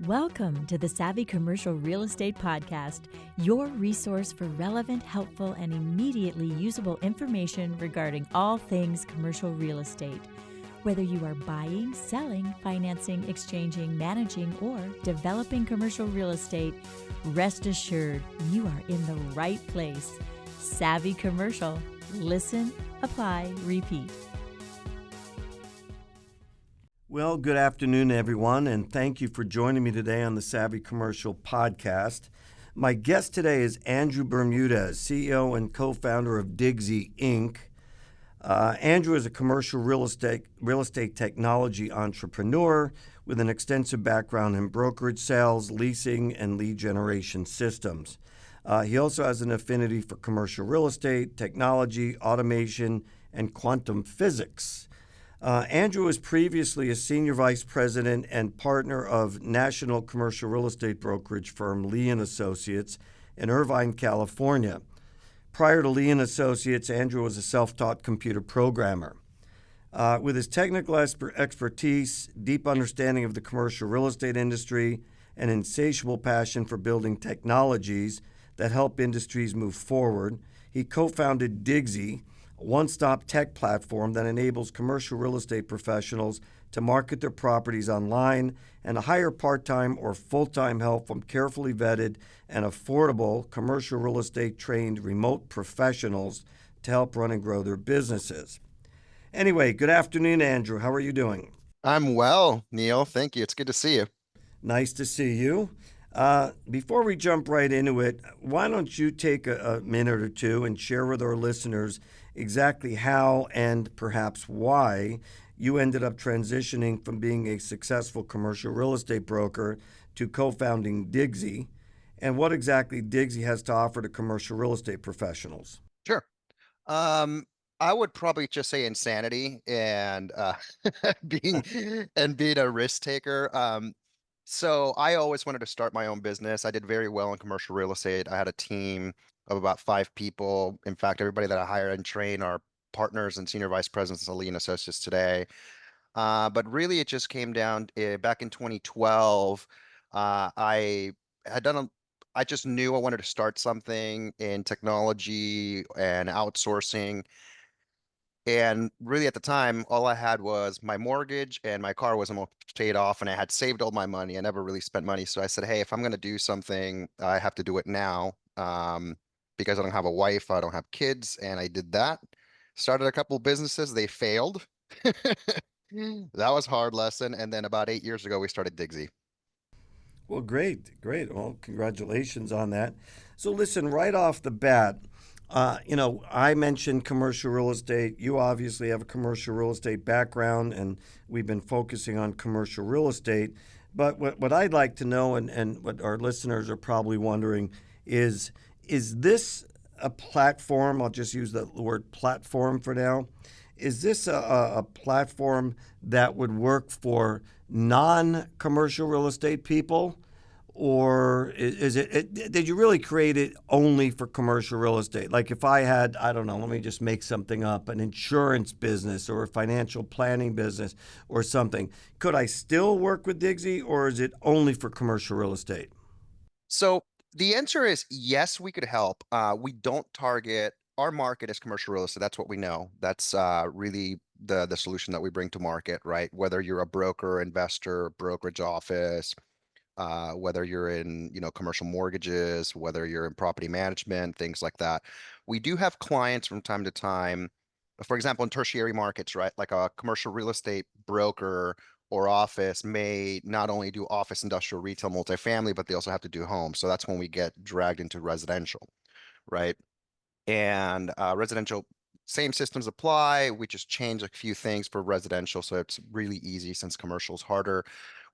Welcome to the Savvy Commercial Real Estate Podcast, your resource for relevant, helpful, and immediately usable information regarding all things commercial real estate. Whether you are buying, selling, financing, exchanging, managing, or developing commercial real estate, rest assured you are in the right place. Savvy Commercial. Listen, apply, repeat. Well, good afternoon, everyone, and thank you for joining me today on the Savvy Commercial Podcast. My guest today is Andrew Bermudez, CEO and co-founder of Digsy, Inc. Andrew is a commercial real estate technology entrepreneur with an extensive background in brokerage sales, leasing, and lead generation systems. He also has an affinity for commercial real estate, technology, automation, and quantum physics. Andrew was previously a senior vice president and partner of national commercial real estate brokerage firm Lee & Associates in Irvine, California. Prior to Lee & Associates, Andrew was a self-taught computer programmer. With his technical expertise, deep understanding of the commercial real estate industry, and insatiable passion for building technologies that help industries move forward, he co-founded Digsy, a one-stop tech platform that enables commercial real estate professionals to market their properties online and to hire part-time or full-time help from carefully vetted and affordable commercial real estate trained remote professionals to help run and grow their businesses. Anyway, good afternoon, Andrew. How are you doing? I'm well, Neil. Thank you. It's good to see you. Nice to see you. Before we jump right into it, why don't you take a minute or two and share with our listeners exactly how and perhaps why you ended up transitioning from being a successful commercial real estate broker to co-founding Digsy, and what exactly Digsy has to offer to commercial real estate professionals. Sure. I would probably just say insanity and being a risk taker. So I always wanted to start my own business. I did very well in commercial real estate. I had a team of about 5 people. In fact, everybody that I hire and train are partners and senior vice presidents of Lee & Associates today. But really, it just came down back in 2012. I had done I just knew I wanted to start something in technology and outsourcing. And really, at the time, all I had was my mortgage and my car was almost paid off, and I had saved all my money. I never really spent money. So I said, hey, if I'm going to do something, I have to do it now, because I don't have a wife, I don't have kids. And I did that. Started a couple businesses. They failed. That was a hard lesson. And then about 8 years ago, we started Digsy. Well, great. Well, congratulations on that. So listen, right off the bat, I mentioned commercial real estate. You obviously have a commercial real estate background, and we've been focusing on commercial real estate. But what I'd like to know, and what our listeners are probably wondering, is this a platform? I'll just use the word platform for now. Is this a platform that would work for non-commercial real estate people? Or did you really create it only for commercial real estate? Like if I had, I don't know, let me just make something up, an insurance business or a financial planning business or something, could I still work with Digsy, or is it only for commercial real estate? So the answer is yes, we could help. We don't target our market as commercial real estate. That's what we know. That's really the solution that we bring to market, right? Whether you're a broker, investor, brokerage office, whether you're in, commercial mortgages, whether you're in property management, things like that. We do have clients from time to time, for example, in tertiary markets, right? Like a commercial real estate broker or office may not only do office, industrial, retail, multifamily, but they also have to do homes. So that's when we get dragged into residential, right? And residential, same systems apply. We just change a few things for residential, so it's really easy since commercial is harder.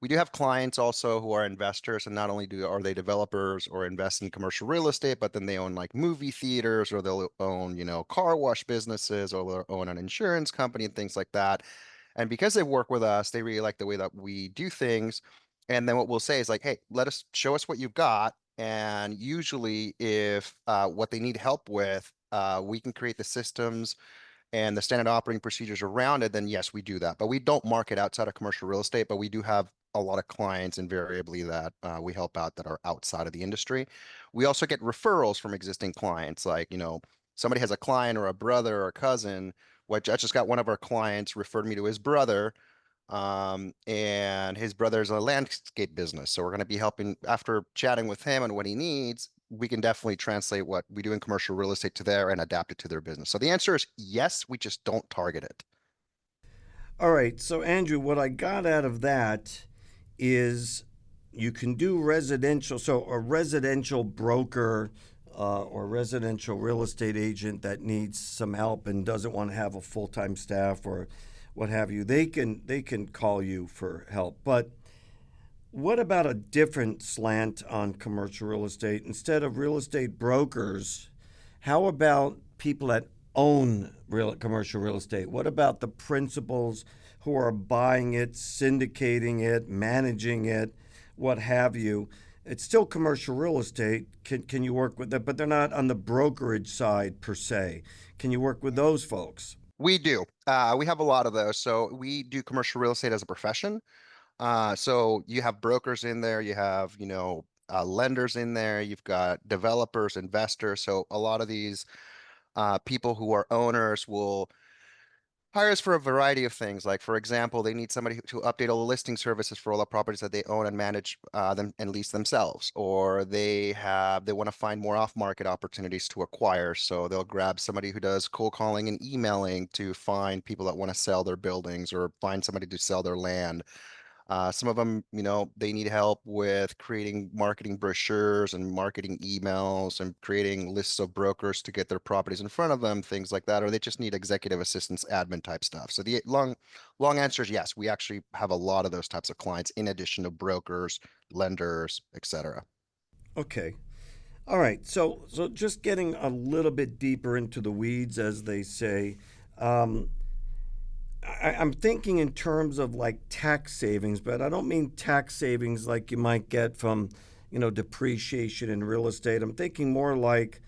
We do have clients also who are investors, and not only are they developers or invest in commercial real estate, but then they own like movie theaters, or they'll own, car wash businesses, or they'll own an insurance company and things like that. And because they work with us, they really like the way that we do things. And then what we'll say is like, hey, show us what you've got. And usually if what they need help with, we can create the systems and the standard operating procedures around it, then yes, we do that. But we don't market outside of commercial real estate, but we do have a lot of clients invariably that we help out that are outside of the industry. We also get referrals from existing clients, like, somebody has a client or a brother or a cousin, which I just got one of our clients referred me to his brother, and his brother's a landscape business. So we're going to be helping after chatting with him and what he needs. We can definitely translate what we do in commercial real estate to there and adapt it to their business. So the answer is yes, we just don't target it. All right. So, Andrew, what I got out of that is you can do residential. So, a residential broker or residential real estate agent that needs some help and doesn't want to have a full time staff or what have you, they can call you for help. But what about a different slant on commercial real estate? Instead of real estate brokers, how about people that own commercial real estate? What about the principals who are buying it, syndicating it, managing it, what have you? It's still commercial real estate. Can you work with that? But they're not on the brokerage side per se. Can you work with those folks? We do. We have a lot of those. So we do commercial real estate as a profession. So you have brokers in there, you have, lenders in there, you've got developers, investors. So a lot of these people who are owners will hire us for a variety of things. Like, for example, they need somebody to update all the listing services for all the properties that they own and manage them and lease themselves. Or they want to find more off-market opportunities to acquire. So they'll grab somebody who does cold calling and emailing to find people that want to sell their buildings or find somebody to sell their land. Some of them, they need help with creating marketing brochures and marketing emails and creating lists of brokers to get their properties in front of them, things like that, or they just need executive assistance, admin type stuff. So the long answer is yes, we actually have a lot of those types of clients in addition to brokers, lenders, etc. Okay. All right. So just getting a little bit deeper into the weeds, as they say. Um, I'm thinking in terms of like tax savings, but I don't mean tax savings like you might get from, depreciation in real estate. I'm thinking more like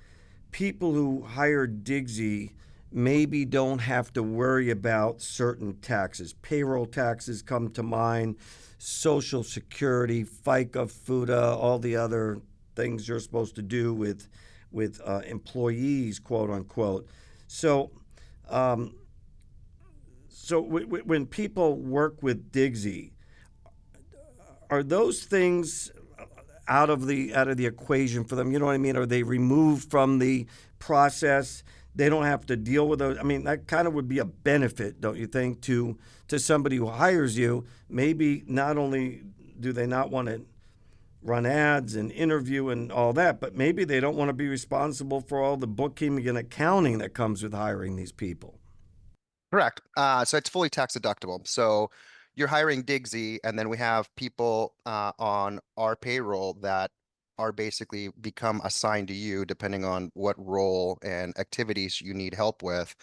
people who hire Digsy maybe don't have to worry about certain taxes. Payroll taxes come to mind, Social Security, FICA, FUTA, all the other things you're supposed to do with employees, quote unquote. So um, when people work with Digsy, are those things out of the equation for them? You know what I mean? Are they removed from the process? They don't have to deal with those. I mean, that kind of would be a benefit, don't you think, to somebody who hires you? Maybe not only do they not want to run ads and interview and all that, but maybe they don't want to be responsible for all the bookkeeping and accounting that comes with hiring these people. Correct. So it's fully tax deductible. So you're hiring Digsy, and then we have people on our payroll that are basically become assigned to you depending on what role and activities you need help with.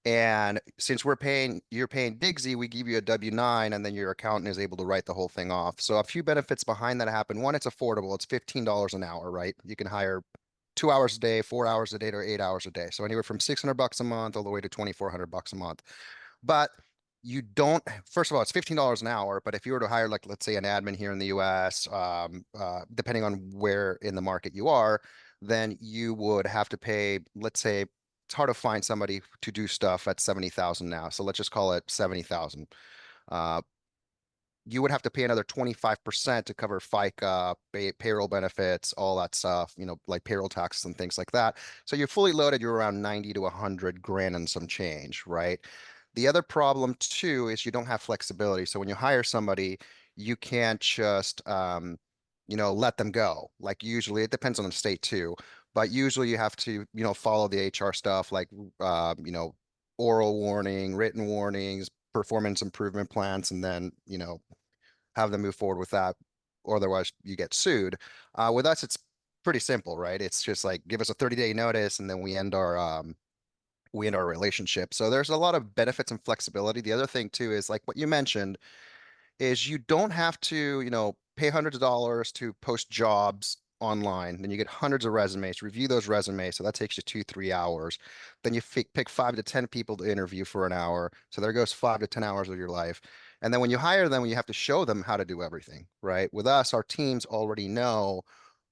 And since you're paying Digsy, we give you a W-9, and then your accountant is able to write the whole thing off. So a few benefits behind that happen. One, it's affordable. It's $15 an hour, right? You can hire 2 hours a day, 4 hours a day, or 8 hours a day. So anywhere from $600 a month all the way to $2,400 a month. But you don't, first of all, it's $15 an hour. But if you were to hire, like, let's say an admin here in the US, depending on where in the market you are, then you would have to pay, let's say, it's hard to find somebody to do stuff at 70,000 now. So let's just call it 70,000. Uh, you would have to pay another 25% to cover FICA, payroll benefits, all that stuff, like payroll taxes and things like that. So you're fully loaded, you're around 90 to 100 grand and some change, right? The other problem too is you don't have flexibility. So when you hire somebody, you can't just, let them go. Like, usually it depends on the state too, but usually you have to, follow the HR stuff, like, oral warning, written warnings, performance improvement plans, and then, have them move forward with that, or otherwise you get sued. With us, it's pretty simple, right? It's just like, give us a 30-day notice, and then we end our relationship. So there's a lot of benefits and flexibility. The other thing too is, like what you mentioned, is you don't have to, pay hundreds of dollars to post jobs online. Then you get hundreds of resumes, review those resumes. So that takes you 2, 3 hours. Then you pick 5 to 10 people to interview for an hour. So there goes 5 to 10 hours of your life. And then when you hire them, you have to show them how to do everything, right? With us, our teams already know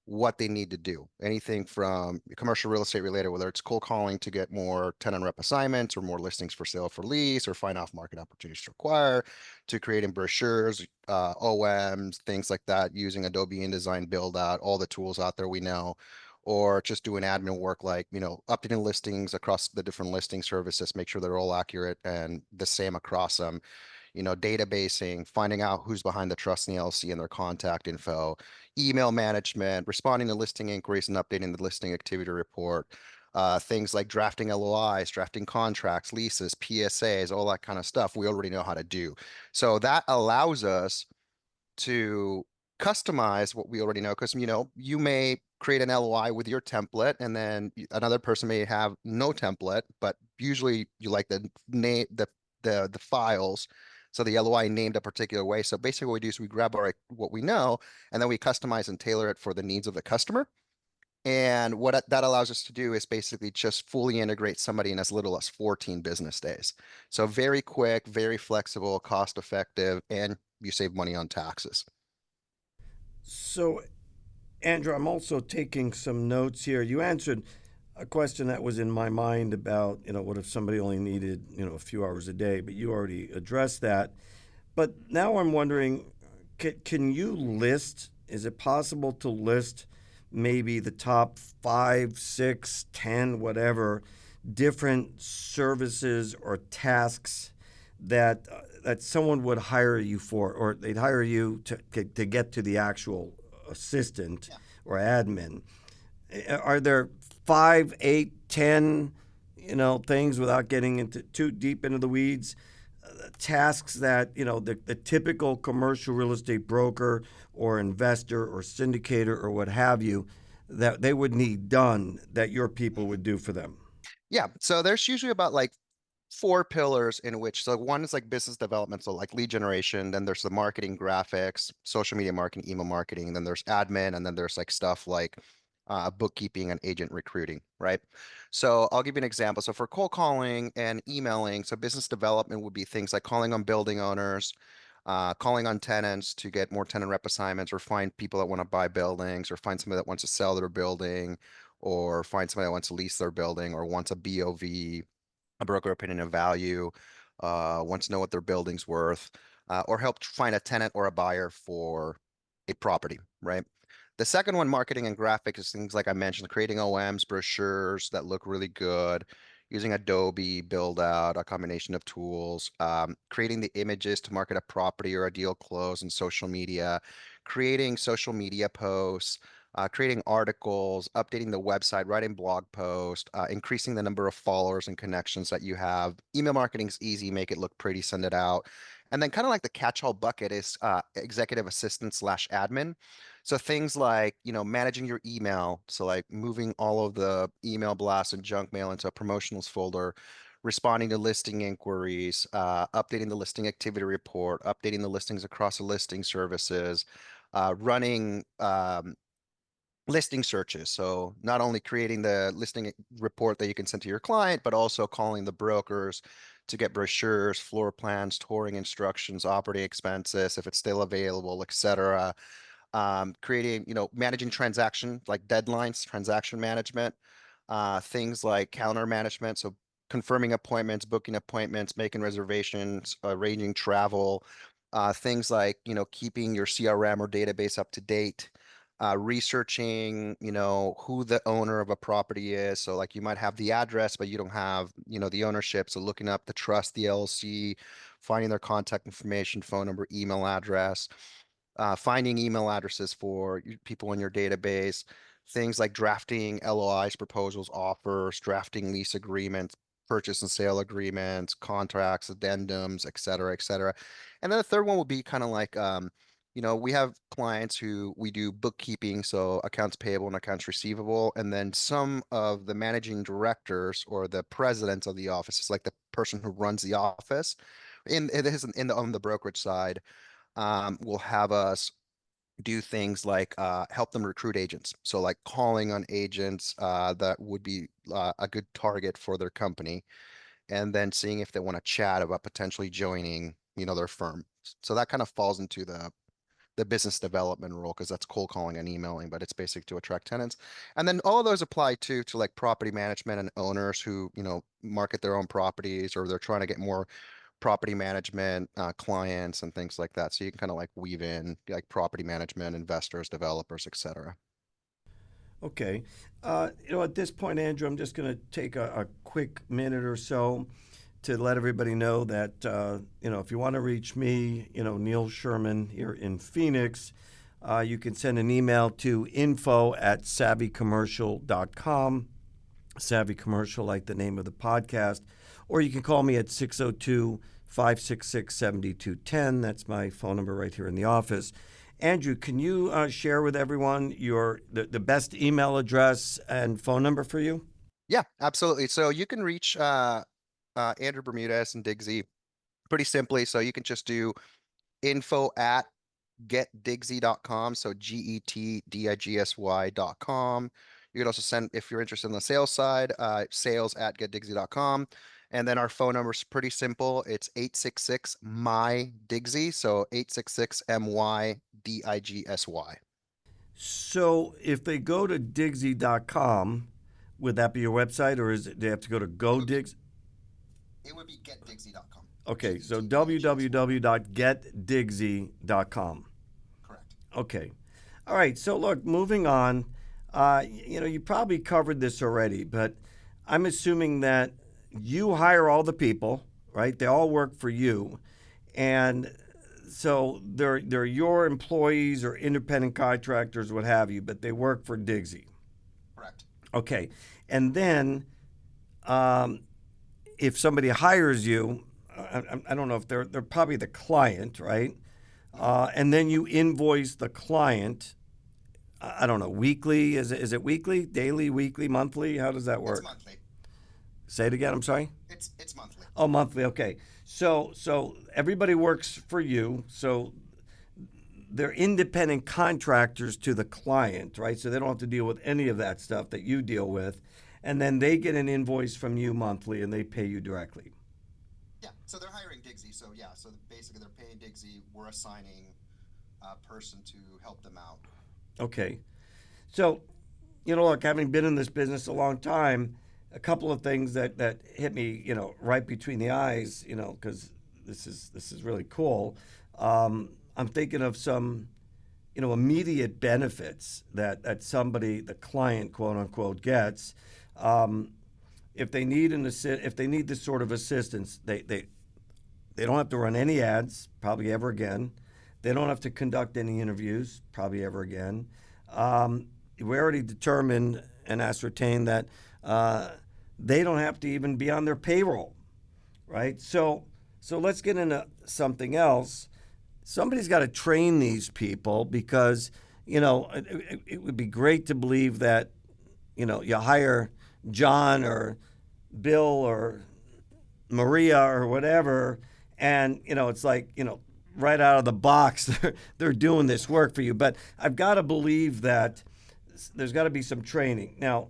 what they need to do. Anything from commercial real estate related, whether it's cold calling to get more tenant rep assignments or more listings for sale for lease or find off market opportunities to acquire, to creating brochures, OMs, things like that, using Adobe InDesign, build out all the tools out there we know, or just doing admin work like, updating listings across the different listing services, make sure they're all accurate and the same across them, databasing, finding out who's behind the trust in the LLC and their contact info, email management, responding to listing inquiries and updating the listing activity report, things like drafting LOIs, drafting contracts, leases, PSAs, all that kind of stuff we already know how to do. So that allows us to customize what we already know because you may create an LOI with your template and then another person may have no template, but usually you like the name the files. So the LOI named a particular way. So basically what we do is we grab what we know and then we customize and tailor it for the needs of the customer. And what that allows us to do is basically just fully integrate somebody in as little as 14 business days. So very quick, very flexible, cost effective, and you save money on taxes. So, Andrew, I'm also taking some notes here. You answered a question that was in my mind about, what if somebody only needed, a few hours a day, but you already addressed that. But now I'm wondering, can you list, is it possible to list maybe the top 5, 6, 10, whatever, different services or tasks that someone would hire you for, or they'd hire you to get to the actual assistant or admin? Are there 5, 8, 10, things without getting into too deep into the weeds? Tasks that the typical commercial real estate broker or investor or syndicator or what have you that they would need done that your people would do for them. Yeah. So there's usually about like four pillars in which, so one is like business development, so like lead generation, then there's the marketing, graphics, social media marketing, email marketing, then there's admin, and then there's like stuff like bookkeeping and agent recruiting, right? So I'll give you an example. So for cold calling and emailing, so business development would be things like calling on building owners, calling on tenants to get more tenant rep assignments, or find people that want to buy buildings, or find somebody that wants to sell their building, or find somebody that wants to lease their building, or wants a BOV, a broker opinion of value, wants to know what their building's worth, or help find a tenant or a buyer for a property, right? The second one, marketing and graphics, is things like I mentioned, creating OMs, brochures that look really good, using Adobe, build out a combination of tools, creating the images to market a property or a deal close in social media, creating social media posts, creating articles, updating the website, writing blog posts, increasing the number of followers and connections that you have. Email marketing is easy, make it look pretty, send it out. And then kind of like the catch-all bucket is executive assistant slash admin. So things like, managing your email. So like moving all of the email blasts and junk mail into a promotionals folder, responding to listing inquiries, updating the listing activity report, updating the listings across the listing services, running listing searches. So not only creating the listing report that you can send to your client, but also calling the brokers to get brochures, floor plans, touring instructions, operating expenses, if it's still available, etc. Creating, managing transaction like deadlines, transaction management, things like calendar management. So confirming appointments, booking appointments, making reservations, arranging travel, things like, keeping your CRM or database up to date, researching, who the owner of a property is. So like you might have the address, but you don't have, the ownership. So looking up the trust, the LLC, finding their contact information, phone number, email address, finding email addresses for people in your database, things like drafting LOIs, proposals, offers, drafting lease agreements, purchase and sale agreements, contracts, addendums, et cetera, et cetera. And then the third one will be kind of like, we have clients who we do bookkeeping, so accounts payable and accounts receivable. And then some of the managing directors or the president of the office is like the person who runs the office. On the brokerage side, will have us do things like help them recruit agents. So like calling on agents that would be a good target for their company, and then seeing if they want to chat about potentially joining, their firm. So that kind of falls into the business development role because that's cold calling and emailing, but it's basic to attract tenants. And then all of those apply to like property management and owners who, market their own properties or they're trying to get more property management clients and things like that. So you can kind of like weave in like property management, investors, developers, etc. Okay. At this point, Andrew, I'm just going to take a quick minute or so to let everybody know that, if you want to reach me, Neil Sherman here in Phoenix, you can send an email to info@savvycommercial.com, Savvy Commercial, like the name of the podcast, or you can call me at 602-566-7210. That's my phone number right here in the office. Andrew, can you share with everyone the best email address and phone number for you? Yeah, absolutely. So you can reach Andrew Bermudez and Digsy pretty simply. So you can just do info@getdigsy.com. So GETDIGSY.com. You can also send, if you're interested in the sales side, sales@getdigsy.com. And then our phone number is pretty simple. It's 866 my Digsy. So 866 MYDIGSY. So if they go to Digsy.com, would that be your website, or they have to go to GoDigs? It would be getdigsy.com. Okay, so www.getdigsy.com. Correct. Okay. All right, so look, moving on. You probably covered this already, but I'm assuming that you hire all the people, right? They all work for you. And so they're your employees or independent contractors, what have you, but they work for Digsy. Correct. Okay. And then if somebody hires you, I don't know if they're probably the client, right? And then you invoice the client. I don't know, weekly? Is it weekly, daily, weekly, monthly? How does that work? It's monthly. Say it again. I'm sorry. It's monthly. Oh, monthly. Okay. So everybody works for you. So they're independent contractors to the client, right? So they don't have to deal with any of that stuff that you deal with. And then they get an invoice from you monthly and they pay you directly. Yeah. So they're hiring Digsy. So yeah. So basically they're paying Digsy. We're assigning a person to help them out. Okay. So, look, having been in this business a long time, a couple of things that hit me, right between the eyes, because this is really cool. I'm thinking of some, immediate benefits that somebody, the client, quote unquote, gets. If they need if they need this sort of assistance, they don't have to run any ads, probably ever again. They don't have to conduct any interviews, probably ever again. We already determined and ascertained that they don't have to even be on their payroll, right? So let's get into something else. Somebody's got to train these people because, it would be great to believe that, you hire John or Bill or Maria or whatever, and, it's like, right out of the box, they're doing this work for you. But I've got to believe that there's got to be some training. Now,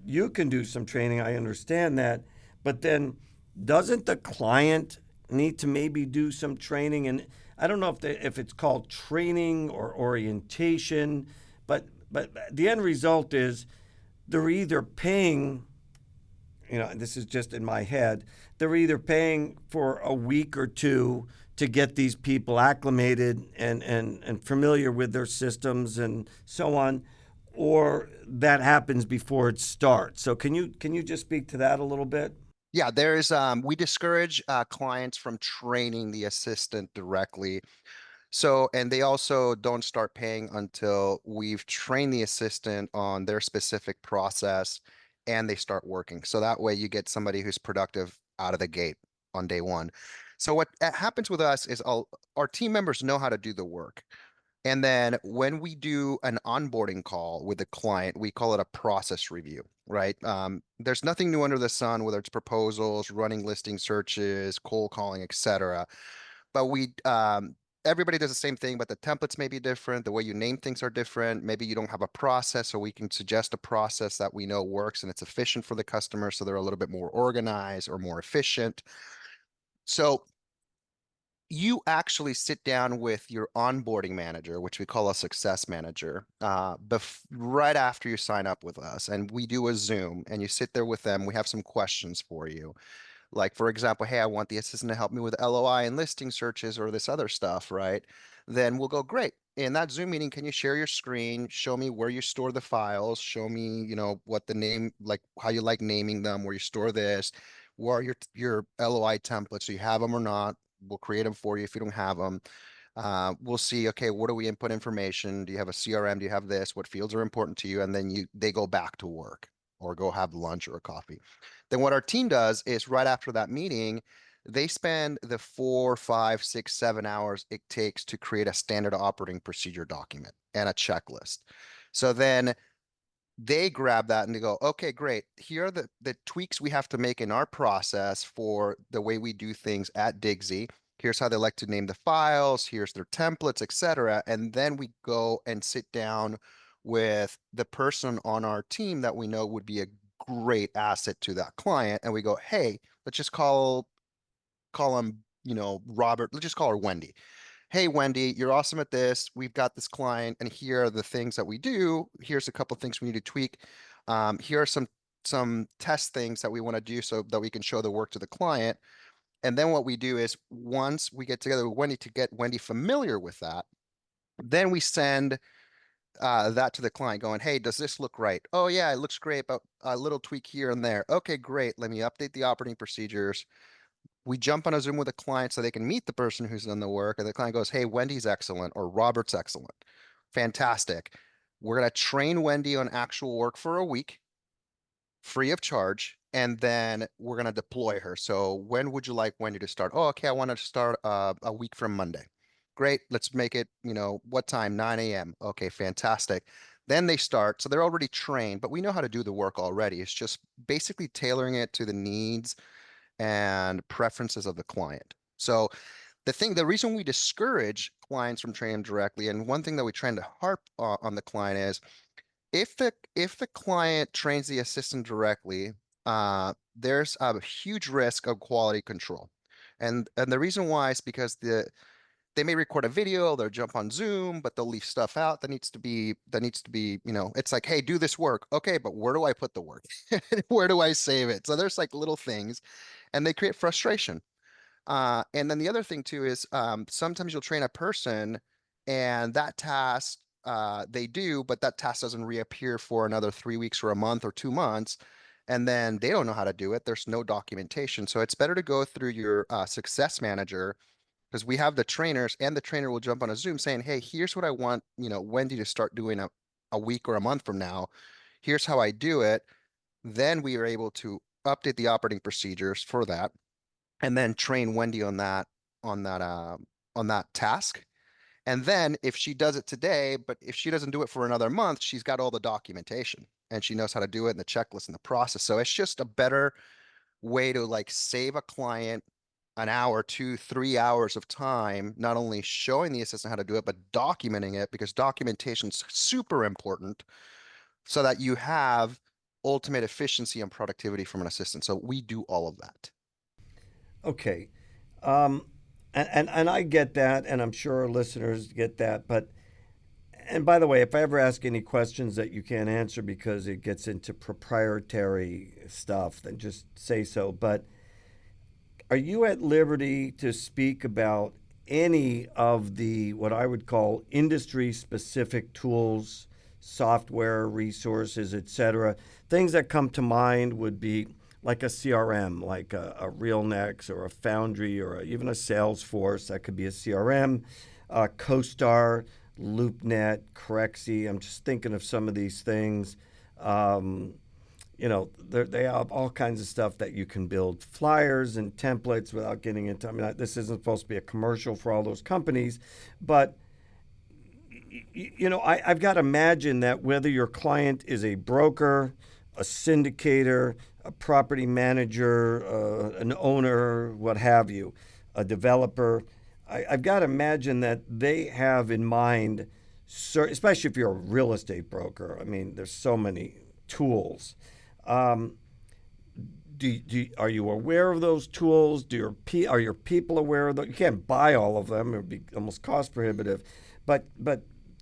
you can do some training, I understand that, but then doesn't the client need to maybe do some training? And I don't know if it's called training or orientation, but the end result is they're either paying, this is just in my head, they're either paying for a week or two to get these people acclimated and familiar with their systems and so on, or that happens before it starts. So can you just speak to that a little bit? Yeah, we discourage clients from training the assistant directly. So, and they also don't start paying until we've trained the assistant on their specific process and they start working. So that way you get somebody who's productive out of the gate on day one. So what happens with us is our team members know how to do the work. And then when we do an onboarding call with the client, we call it a process review, right? There's nothing new under the sun, whether it's proposals, running listing searches, cold calling, etc. But everybody does the same thing, but the templates may be different. The way you name things are different. Maybe you don't have a process, so we can suggest a process that we know works and it's efficient for the customer, so they're a little bit more organized or more efficient. So actually sit down with your onboarding manager, which we call a success manager, right after you sign up with us. And we do a Zoom and you sit there with them. We have some questions for you. Like, for example, hey, I want the assistant to help me with LOI and listing searches or this other stuff, right? Then we'll go, great. In that Zoom meeting, can you share your screen? Show me where you store the files. Show me, what the name, like how you like naming them, where you store this, where are your LOI templates? Do you have them or not? We'll create them for you if you don't have them. We'll see, okay, what do we input information? Do you have a CRM? Do you have this? What fields are important to you? And then they go back to work or go have lunch or a coffee. Then what our team does is right after that meeting, they spend the 4, 5, 6, 7 hours it takes to create a standard operating procedure document and a checklist. So then they grab that and they go, okay, great. Here are the tweaks we have to make in our process for the way we do things at Digsy. Here's how they like to name the files. Here's their templates, etc. And then we go and sit down with the person on our team that we know would be a great asset to that client. And we go, hey, let's just call him, Robert. Let's just call her Wendy. Hey, Wendy, you're awesome at this. We've got this client, and here are the things that we do. Here's a couple of things we need to tweak. Here are some test things that we want to do so that we can show the work to the client. And then what we do is once we get together with Wendy to get Wendy familiar with that, then we send that to the client going, hey, does this look right? Oh, yeah, it looks great, but a little tweak here and there. Okay, great. Let me update the operating procedures. We jump on a Zoom with a client so they can meet the person who's done the work. And the client goes, hey, Wendy's excellent or Robert's excellent. Fantastic. We're going to train Wendy on actual work for a week, free of charge. And then we're going to deploy her. So when would you like Wendy to start? Oh, okay. I want to start a week from Monday. Great. Let's make it, what time? 9 a.m. Okay, fantastic. Then they start. So they're already trained, but we know how to do the work already. It's just basically tailoring it to the needs and preferences of the client. So the reason we discourage clients from training directly, and one thing that we try to harp on the client is if the client trains the assistant directly, there's a huge risk of quality control. And the reason why is because they may record a video, they'll jump on Zoom, but they'll leave stuff out that needs to be, it's like, hey, do this work. Okay, but where do I put the work? Where do I save it? So there's like little things and they create frustration. And then the other thing too is sometimes you'll train a person and that task they do, but that task doesn't reappear for another 3 weeks or a month or 2 months. And then they don't know how to do it. There's no documentation. So it's better to go through your success manager because we have the trainers and the trainer will jump on a Zoom saying, hey, here's what I want, Wendy to start doing a week or a month from now. Here's how I do it. Then we are able to update the operating procedures for that and then train Wendy on that on that task. And then if she does it today, but if she doesn't do it for another month, she's got all the documentation and she knows how to do it and the checklist and the process. So it's just a better way to like save a client an hour, 2, 3 hours of time, not only showing the assistant how to do it, but documenting it because documentation is super important so that you have ultimate efficiency and productivity from an assistant. So we do all of that. Okay. Um, and I get that, and I'm sure our listeners get that. But, and by the way, if I ever ask any questions that you can't answer because it gets into proprietary stuff, then just say so. But are you at liberty to speak about any of the what I would call industry specific tools, software, resources, etc.? Things that come to mind would be like a CRM, like a RealNex or a Foundry or even a Salesforce. That could be a CRM, CoStar, LoopNet, Corexy. I'm just thinking of some of these things. Um, they have all kinds of stuff that you can build flyers and templates without getting into. I mean, this isn't supposed to be a commercial for all those companies, but I've got to imagine that whether your client is a broker, a syndicator, a property manager, an owner, what have you, a developer, I've got to imagine that they have in mind, especially if you're a real estate broker. I mean, there's so many tools. Um, are you aware of those tools? Are your people aware of them? You can't buy all of them; it would be almost cost prohibitive. But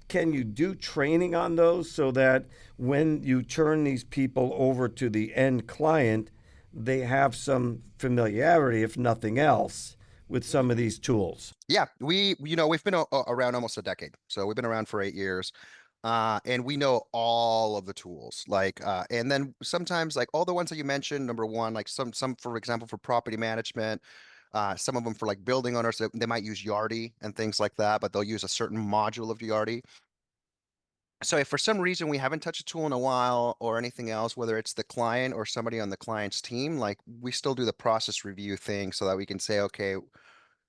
can you do training on those so that when you turn these people over to the end client, they have some familiarity, if nothing else, with some of these tools? Yeah, we've been around almost a decade. So we've been around for 8 years. And we know all of the tools, and then sometimes like all the ones that you mentioned, number one, like some, for example, for property management, some of them for like building owners, they might use Yardi and things like that, but they'll use a certain module of Yardi. So if for some reason we haven't touched a tool in a while or anything else, whether it's the client or somebody on the client's team, like we still do the process review thing so that we can say, okay,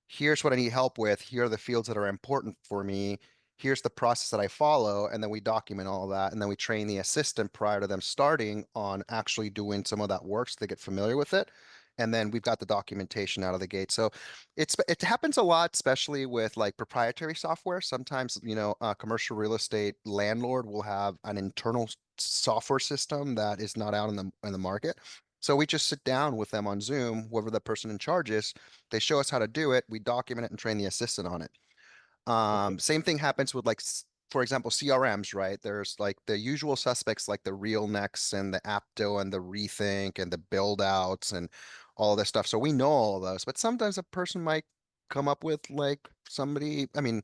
here's what I need help with. Here are the fields that are important for me. Here's the process that I follow. And then we document all of that. And then we train the assistant prior to them starting on actually doing some of that work so they get familiar with it. And then we've got the documentation out of the gate. So it happens a lot, especially with like proprietary software. Sometimes, a commercial real estate landlord will have an internal software system that is not out in the market. So we just sit down with them on Zoom, whoever the person in charge is, they show us how to do it. We document it and train the assistant on it. Okay. Same thing happens with like, for example, CRMs, right? There's like the usual suspects like the RealNext and the Apto and the Rethink and the build outs and all this stuff. So we know all of those, but sometimes a person might come up with like somebody, I mean,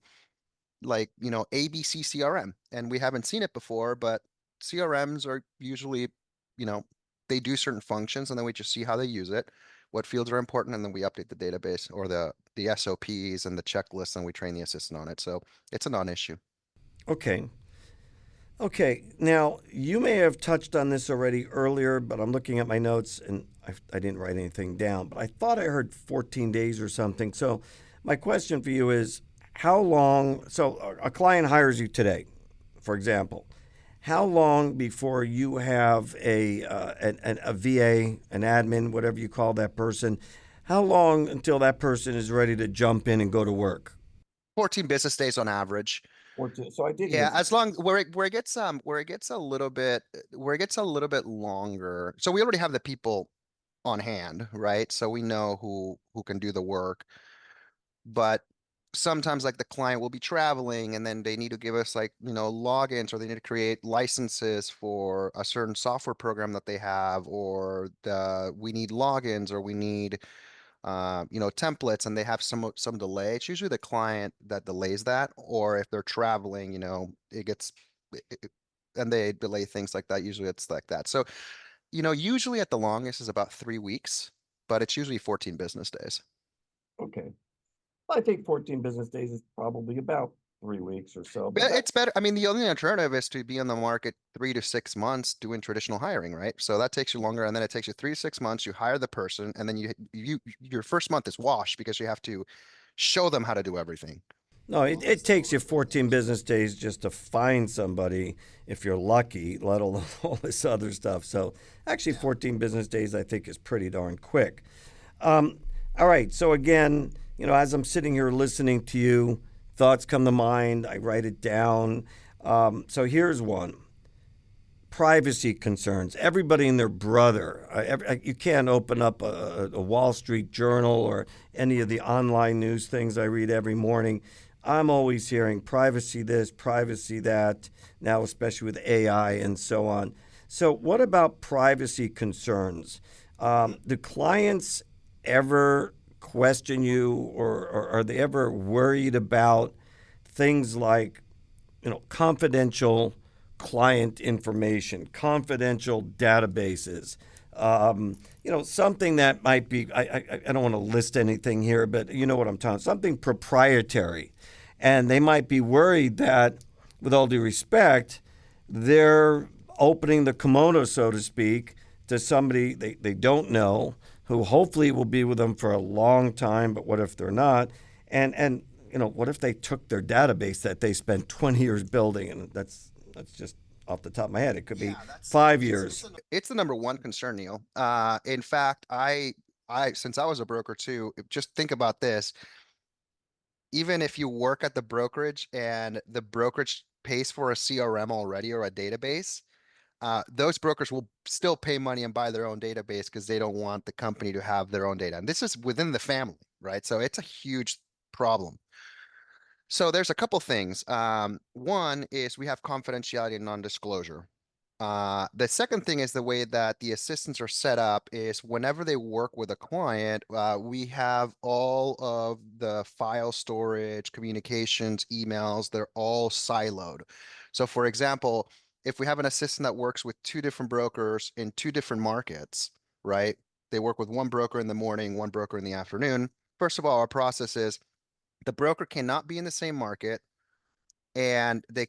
like, ABC CRM, and we haven't seen it before, but CRMs are usually, you know, they do certain functions and then we just see how they use it, what fields are important, and then we update the database or the SOPs and the checklists and we train the assistant on it. So it's a non-issue. Okay. Okay, now you may have touched on this already earlier, but I'm looking at my notes and I didn't write anything down, but I thought I heard 14 days or something. So, my question for you is how long? So, a client hires you today, for example. How long before you have a VA, an admin, whatever you call that person? How long until that person is ready to jump in and go to work? 14 business days on average. 14. So I did hear Yeah, that. as long where it gets a little bit longer. So we already have the people on hand, right? So we know who can do the work. But sometimes like the client will be traveling and then they need to give us like, logins, or they need to create licenses for a certain software program that they have, or we need logins, or we need templates, and they have some delay. It's usually the client that delays that, or if they're traveling, it gets it- and they delay things like that. Usually it's like that. So, usually at the longest is about 3 weeks, but it's usually 14 business days. Okay. I think 14 business days is probably about 3 weeks or so, but But that, it's better. I mean, the only alternative is to be on the market 3 to 6 months doing traditional hiring, right? So that takes you longer, and then it takes you 3 to 6 months. You hire the person, and then your first month is wash because you have to show them how to do everything. no, it takes you 14 business days just to find somebody if you're lucky, let alone all this other stuff. So actually, 14 business days I think is pretty darn quick. Um, all right, so again, as I'm sitting here listening to you, thoughts come to mind. I write it down. So here's one: privacy concerns. Everybody and their brother. You can't open up a Wall Street Journal or any of the online news things I read every morning. I'm always hearing privacy this, privacy that, now especially with AI and so on. So, what about privacy concerns? Do clients ever question you, or are they ever worried about things like confidential client information, confidential databases. Something that might be, I don't want to list anything here, but you know what I'm talking, something proprietary. And they might be worried that, with all due respect, they're opening the kimono, so to speak, to somebody they don't know, who hopefully will be with them for a long time, but what if they're not? And what if they took their database that they spent 20 years building, and that's just off the top of my head. It could be 5 years. It's the number one concern, Neil. In fact, since I was a broker too, just think about this. Even if you work at the brokerage and the brokerage pays for a CRM already or a database, those brokers will still pay money and buy their own database because they don't want the company to have their own data. And this is within the family, right? So it's a huge problem. So there's a couple things. One is we have confidentiality and non-disclosure. The second thing is the way that the assistants are set up is whenever they work with a client, we have all of the file storage, communications, emails, they're all siloed. So for example, if we have an assistant that works with two different brokers in two different markets, right? They work with one broker in the morning, one broker in the afternoon. First of all, our process is the broker cannot be in the same market and they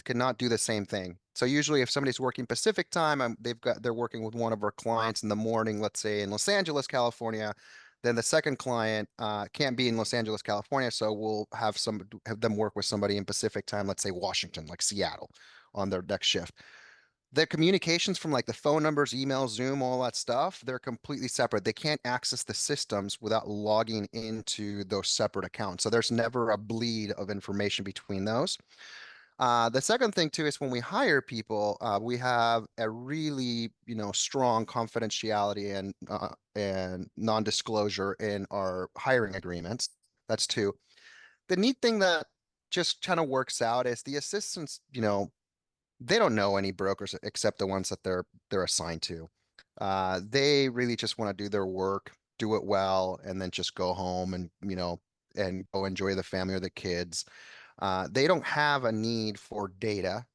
cannot do the same thing. So usually if somebody's working Pacific time, they're working with one of our clients in the morning, let's say in Los Angeles, California, then the second client can't be in Los Angeles, California, so we'll have them work with somebody in Pacific time, let's say Washington, like Seattle, on their next shift. The communications from like the phone numbers, email, Zoom, all that stuff, they're completely separate. They can't access the systems without logging into those separate accounts. So there's never a bleed of information between those. The second thing too is when we hire people, we have a really, strong confidentiality and non-disclosure in our hiring agreements. That's two. The neat thing that just kind of works out is the assistants, they don't know any brokers except the ones that they're assigned to. They really just want to do their work, do it well, and then just go home and go enjoy the family or the kids. They don't have a need for data.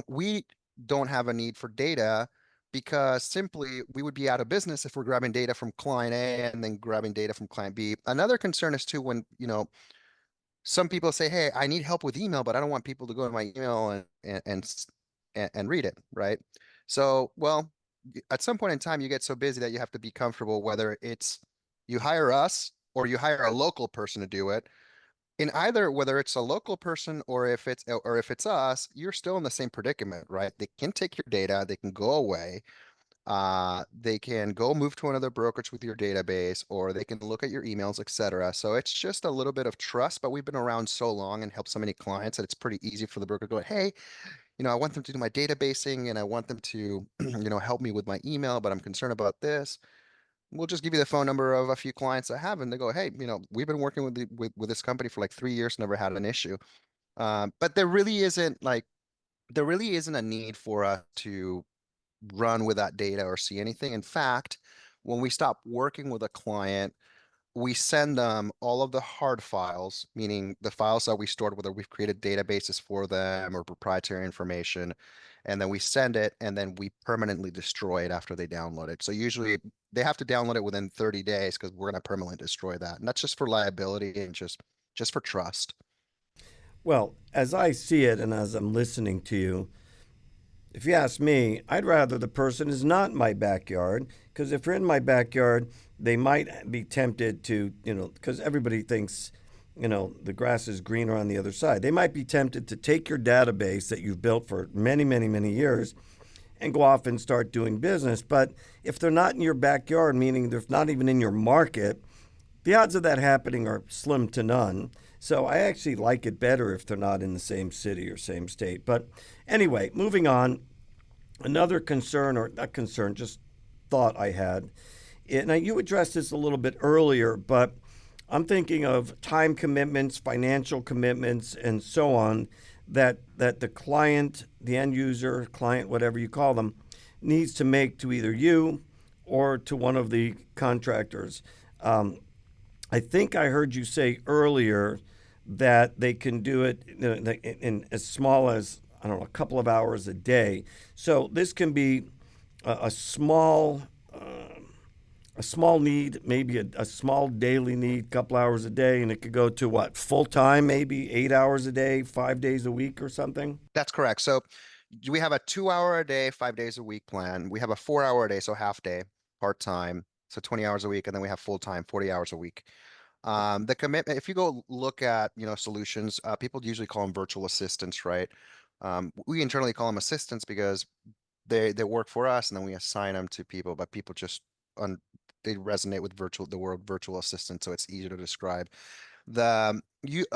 We don't have a need for data because simply we would be out of business if we're grabbing data from client A and then grabbing data from client B. Another concern is too when, some people say, "Hey, I need help with email, but I don't want people to go to my email and read it," right? So, well, at some point in time, you get so busy that you have to be comfortable whether it's you hire us or you hire a local person to do it. In either whether it's a local person or if it's us, you're still in the same predicament, right? They can take your data, they can go away. They can go move to another brokerage with your database, or they can look at your emails, etc. So it's just a little bit of trust, but we've been around so long and helped so many clients that it's pretty easy for the broker to go, hey, I want them to do my databasing and I want them to, help me with my email, but I'm concerned about this. We'll just give you the phone number of a few clients I have, and they go, hey, we've been working with this company for like 3 years, never had an issue. But there really isn't a need for us to run with that data or see anything. In fact, when we stop working with a client, we send them all of the hard files, meaning the files that we stored, whether we've created databases for them or proprietary information, and then we send it and then we permanently destroy it after they download it. So usually they have to download it within 30 days because we're going to permanently destroy that. And that's just for liability and just for trust. Well, as I see it and as I'm listening to you, if you ask me, I'd rather the person is not in my backyard because if you're in my backyard, they might be tempted to, because everybody thinks, the grass is greener on the other side. They might be tempted to take your database that you've built for many, many, many years and go off and start doing business. But if they're not in your backyard, meaning they're not even in your market, the odds of that happening are slim to none. So I actually like it better if they're not in the same city or same state. But anyway, moving on, another concern, or not concern, just thought I had. Now, you addressed this a little bit earlier, but I'm thinking of time commitments, financial commitments, and so on that the client, the end user, client, whatever you call them, needs to make to either you or to one of the contractors. I think I heard you say earlier that they can do it in as small as, I don't know, a couple of hours a day. So this can be a small need, maybe a small daily need, couple hours a day, and it could go to what, full time, maybe 8 hours a day, 5 days a week or something? That's correct. So we have a 2 hour a day, 5 days a week plan. We have a 4 hour a day, so half day, part time, so 20 hours a week, and then we have full time, 40 hours a week. The commitment, if you go look at, solutions, people usually call them virtual assistants, right? We internally call them assistants because they work for us and then we assign them to people, but people just they resonate with the word virtual assistant, so it's easier to describe. A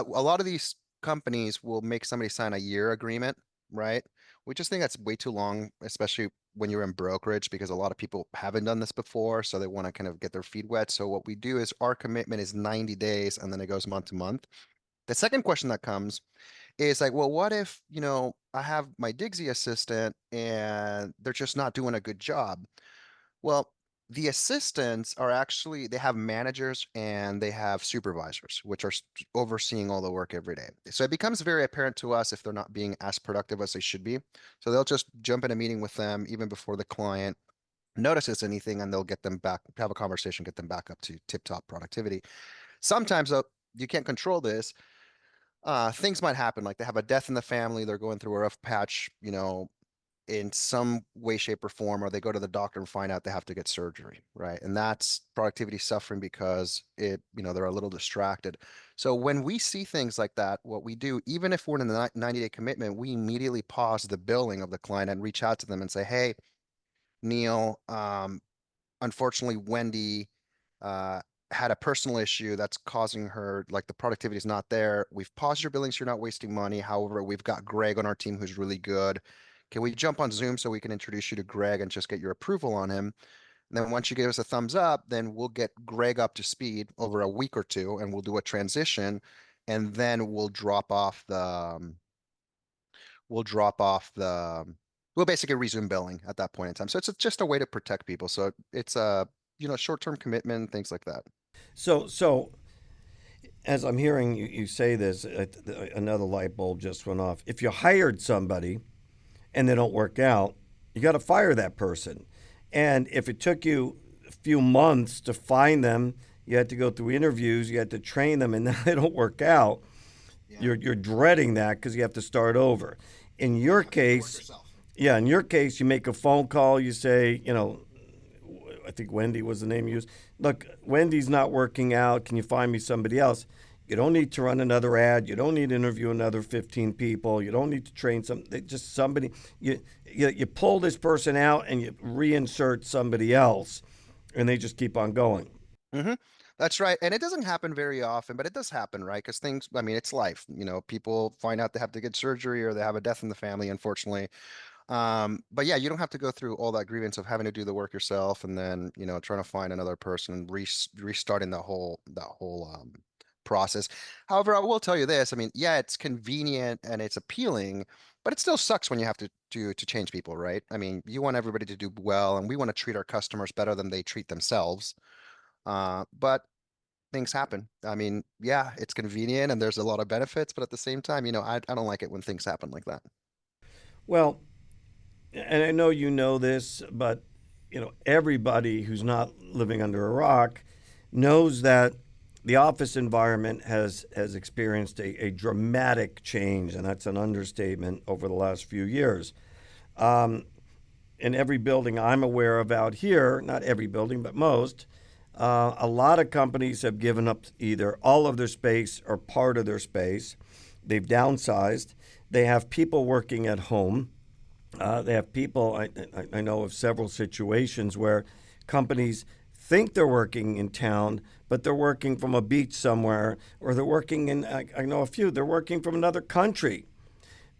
lot of these companies will make somebody sign a year agreement right? We just think that's way too long, especially when you're in brokerage, because a lot of people haven't done this before, so they want to kind of get their feet wet. So what we do is our commitment is 90 days and then it goes month to month. The second question that comes is like, well, what if, I have my Digsy assistant and they're just not doing a good job? Well, the assistants are actually, they have managers and they have supervisors, which are overseeing all the work every day. So it becomes very apparent to us if they're not being as productive as they should be. So they'll just jump in a meeting with them even before the client notices anything, and they'll get them back, have a conversation, get them back up to tip-top productivity. Sometimes though, you can't control this. Things might happen, like they have a death in the family, they're going through a rough patch, in some way, shape, or form, or they go to the doctor and find out they have to get surgery, right? And that's productivity suffering because they're a little distracted. So when we see things like that, what we do, even if we're in the 90-day commitment, we immediately pause the billing of the client and reach out to them and say, hey, Neil, unfortunately, Wendy uh, had a personal issue that's causing her, like, the productivity is not there. We've paused your billing so you're not wasting money. However, we've got Greg on our team who's really good. Can we jump on Zoom so we can introduce you to Greg and just get your approval on him? And then once you give us a thumbs up, then we'll get Greg up to speed over a week or two and we'll do a transition, and then we'll drop off the we'll basically resume billing at that point in time. So it's just a way to protect people. So it's a short-term commitment, things like that. So as I'm hearing you say this, another light bulb just went off. If you hired somebody and they don't work out, you got to fire that person. And if it took you a few months to find them, you had to go through interviews, you had to train them, and now they don't work out. Yeah. You're dreading that because you have to start over. In your case, yeah, in your case, you make a phone call. You say, I think Wendy was the name you used. Look, Wendy's not working out. Can you find me somebody else? You don't need to run another ad. You don't need to interview another 15 people. You don't need to train just somebody. You pull this person out and you reinsert somebody else, and they just keep on going. Hmm. That's right. And it doesn't happen very often, but it does happen, right? Because things, I mean, it's life. People find out they have to get surgery or they have a death in the family, unfortunately. But yeah, you don't have to go through all that grievance of having to do the work yourself and then, trying to find another person and restarting that whole process. However, I will tell you this. I mean, yeah, it's convenient and it's appealing, but it still sucks when you have to change people, right? I mean, you want everybody to do well, and we want to treat our customers better than they treat themselves. But things happen. I mean, yeah, it's convenient and there's a lot of benefits, but at the same time, I don't like it when things happen like that. Well, and I know you know this, but everybody who's not living under a rock knows that the office environment has experienced a dramatic change, and that's an understatement over the last few years. Um, in every building I'm aware of out here, not every building, but most, a lot of companies have given up either all of their space or part of their space. They've downsized. They have people working at home. They have people, I know of several situations where companies think they're working in town, but they're working from a beach somewhere, or they're working in, I know a few, they're working from another country.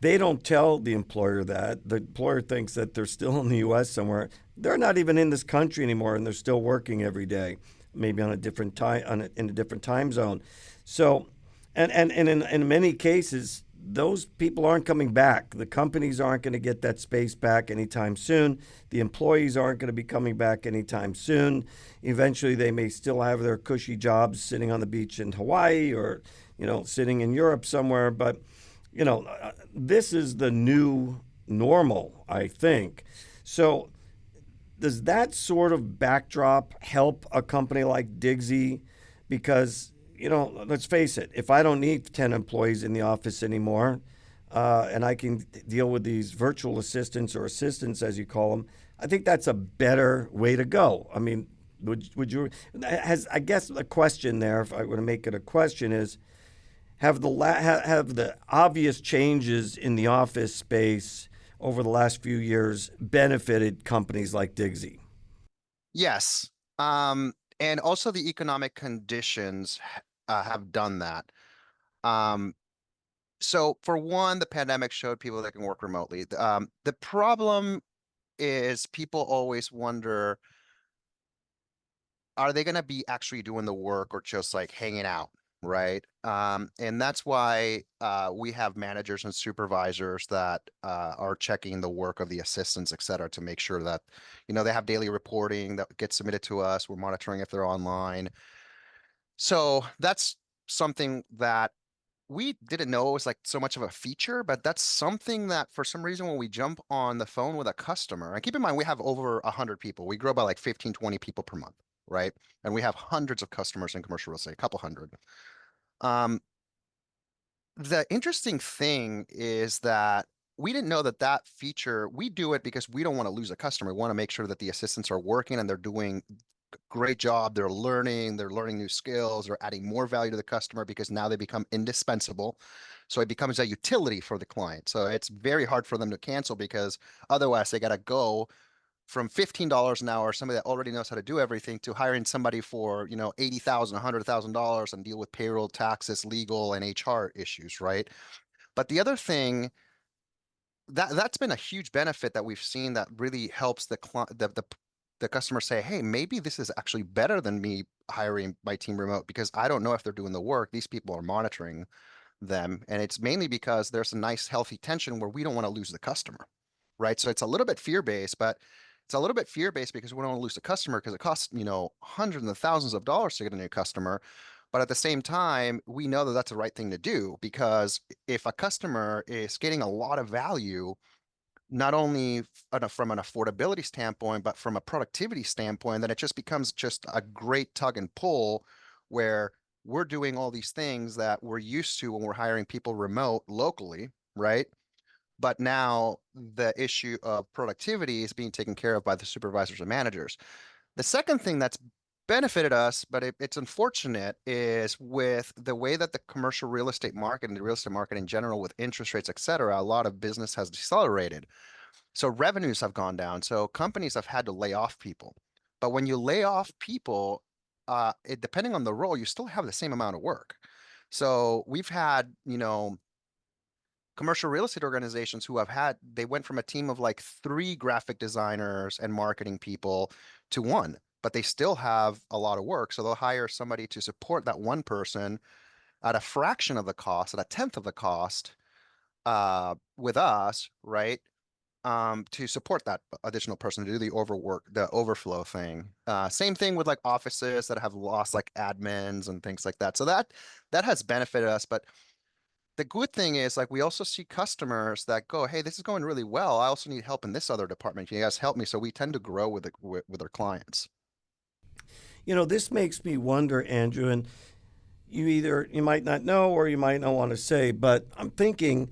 They don't tell the employer that. The employer thinks that they're still in the U.S. somewhere. They're not even in this country anymore, and they're still working every day, maybe on a different time, in a different time zone. So, and in many cases, those people aren't coming back. The companies aren't going to get that space back anytime soon. The employees aren't going to be coming back anytime soon. Eventually, they may still have their cushy jobs sitting on the beach in Hawaii or, sitting in Europe somewhere, but this is the new normal, I think. So, does that sort of backdrop help a company like Digsy? Because, let's face it, if I don't need 10 employees in the office anymore, and I can deal with these virtual assistants or assistants, as you call them, I think that's a better way to go. I mean, would you, I guess the question there, if I were to make it a question, is have the obvious changes in the office space over the last few years benefited companies like Digsy? Yes. And also the economic conditions have done that. Um, So for one, the pandemic showed people that can work remotely. The problem is people always wonder, are they going to be actually doing the work or just like hanging out, right? And that's why we have managers and supervisors that are checking the work of the assistants, et cetera, to make sure that, they have daily reporting that gets submitted to us. We're monitoring if they're online. So that's something that we didn't know it was like so much of a feature, but that's something that for some reason when we jump on the phone with a customer, and keep in mind, we have over 100 people. We grow by like 15, 20 people per month, right? And we have hundreds of customers in commercial real estate, a couple hundred. Um, the interesting thing is that we didn't know that that feature, we do it because we don't want to lose a customer. We want to make sure that the assistants are working and they're doing great job. They're learning new skills, they're adding more value to the customer because now they become indispensable. So it becomes a utility for the client. So it's very hard for them to cancel because otherwise they got to go from $15 an hour, somebody that already knows how to do everything, to hiring somebody for, $80,000, $100,000 and deal with payroll, taxes, legal, and HR issues, right? But the other thing that's been a huge benefit that we've seen that really helps the customer say, hey, maybe this is actually better than me hiring my team remote because I don't know if they're doing the work. These people are monitoring them. And it's mainly because there's a nice, healthy tension where we don't want to lose the customer, right? So it's a little bit fear-based, but it's a little bit fear-based because we don't want to lose the customer because it costs, hundreds of thousands of dollars to get a new customer. But at the same time, we know that that's the right thing to do because if a customer is getting a lot of value, not only from an affordability standpoint, but from a productivity standpoint, then it just becomes just a great tug and pull where we're doing all these things that we're used to when we're hiring people remote locally, right? But now the issue of productivity is being taken care of by the supervisors and managers. The second thing that's benefited us, but it's unfortunate, is with the way that the commercial real estate market and the real estate market in general, with interest rates, et cetera, a lot of business has decelerated. So revenues have gone down. So companies have had to lay off people. But when you lay off people, depending on the role, you still have the same amount of work. So we've had, commercial real estate organizations they went from a team of like 3 graphic designers and marketing people to 1, but they still have a lot of work. So they'll hire somebody to support that one person at a fraction of the cost, at a tenth of the cost, with us, right? To support that additional person to do the overflow thing. Same thing with like offices that have lost like admins and things like that. So that has benefited us. But the good thing is like we also see customers that go, hey, this is going really well. I also need help in this other department. Can you guys help me? So we tend to grow with our clients. This makes me wonder, Andrew, and you might not know or you might not want to say, but I'm thinking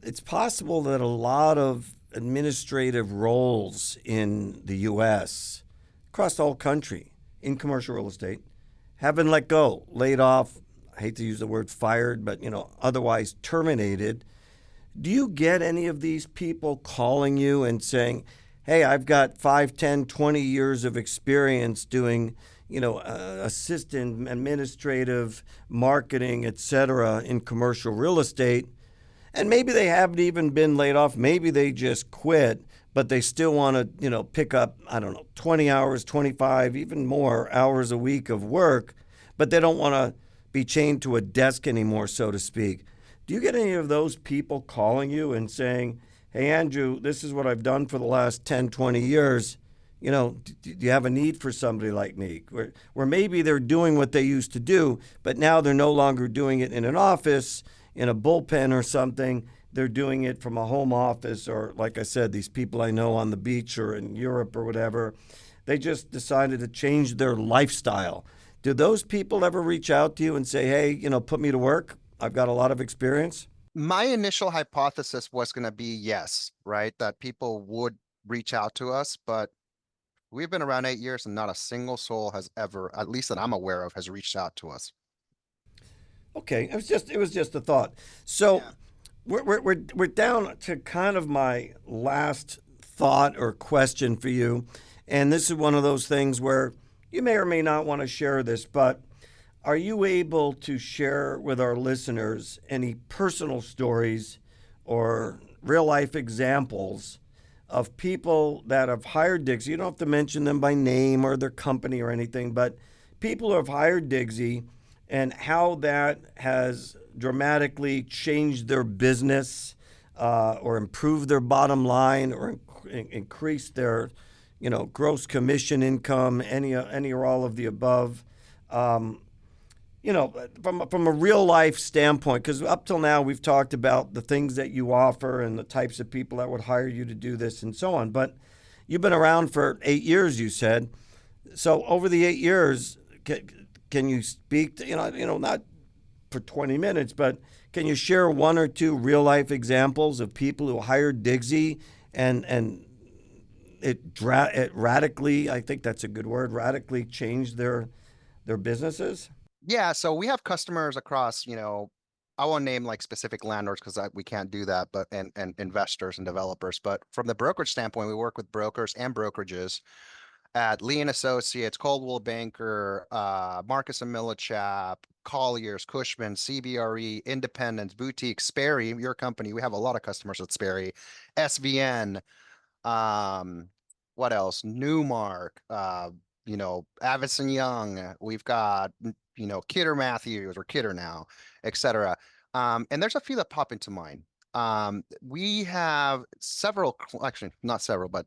it's possible that a lot of administrative roles in the U.S. across the whole country in commercial real estate have been let go, laid off. I hate to use the word fired, but otherwise terminated. Do you get any of these people calling you and saying, hey, I've got 5, 10, 20 years of experience doing, assistant, administrative, marketing, et cetera, in commercial real estate, and maybe they haven't even been laid off. Maybe they just quit, but they still want to, pick up, 20 hours, 25, even more hours a week of work, but they don't want to be chained to a desk anymore, so to speak. Do you get any of those people calling you and saying, hey, Andrew, this is what I've done for the last 10, 20 years. Do you have a need for somebody like me? Where maybe they're doing what they used to do, but now they're no longer doing it in an office, in a bullpen or something. They're doing it from a home office, or like I said, these people I know on the beach or in Europe or whatever, they just decided to change their lifestyle. Do those people ever reach out to you and say, hey, put me to work? I've got a lot of experience? My initial hypothesis was going to be yes, right? That people would reach out to us, but we've been around 8 years and not a single soul has ever, at least that I'm aware of, has reached out to us. Okay, it was just a thought. So Yeah. we're down to kind of my last thought or question for you, and this is one of those things where you may or may not want to share this, but Are you able to share with our listeners any personal stories or real life examples of people that have hired Dixie? You don't have to mention them by name or their company or anything, but people who have hired Dixie and how that has dramatically changed their business or improved their bottom line or increased their, gross commission income, any or all of the above. Um, from a real life standpoint, because up till now we've talked about the things that you offer and the types of people that would hire you to do this and so on. But you've been around for 8 years, you said. So over the 8 years, can you speak to, not for 20 minutes, but can you share one or two real life examples of people who hired Digsy and it radically, I think that's a good word, radically changed their businesses? Yeah, so we have customers across, I won't name like specific landlords because we can't do that, but and investors and developers. But from the brokerage standpoint, we work with brokers and brokerages at Lee and Associates, Coldwell Banker, Marcus and Millichap, Colliers, Cushman, CBRE, Independence, Boutique, Sperry, your company. We have a lot of customers at Sperry, SVN, um, what else? Newmark, Avison Young. We've got, Kidder Matthews or Kidder now, etc. And there's a few that pop into mind. We have several, actually not several, but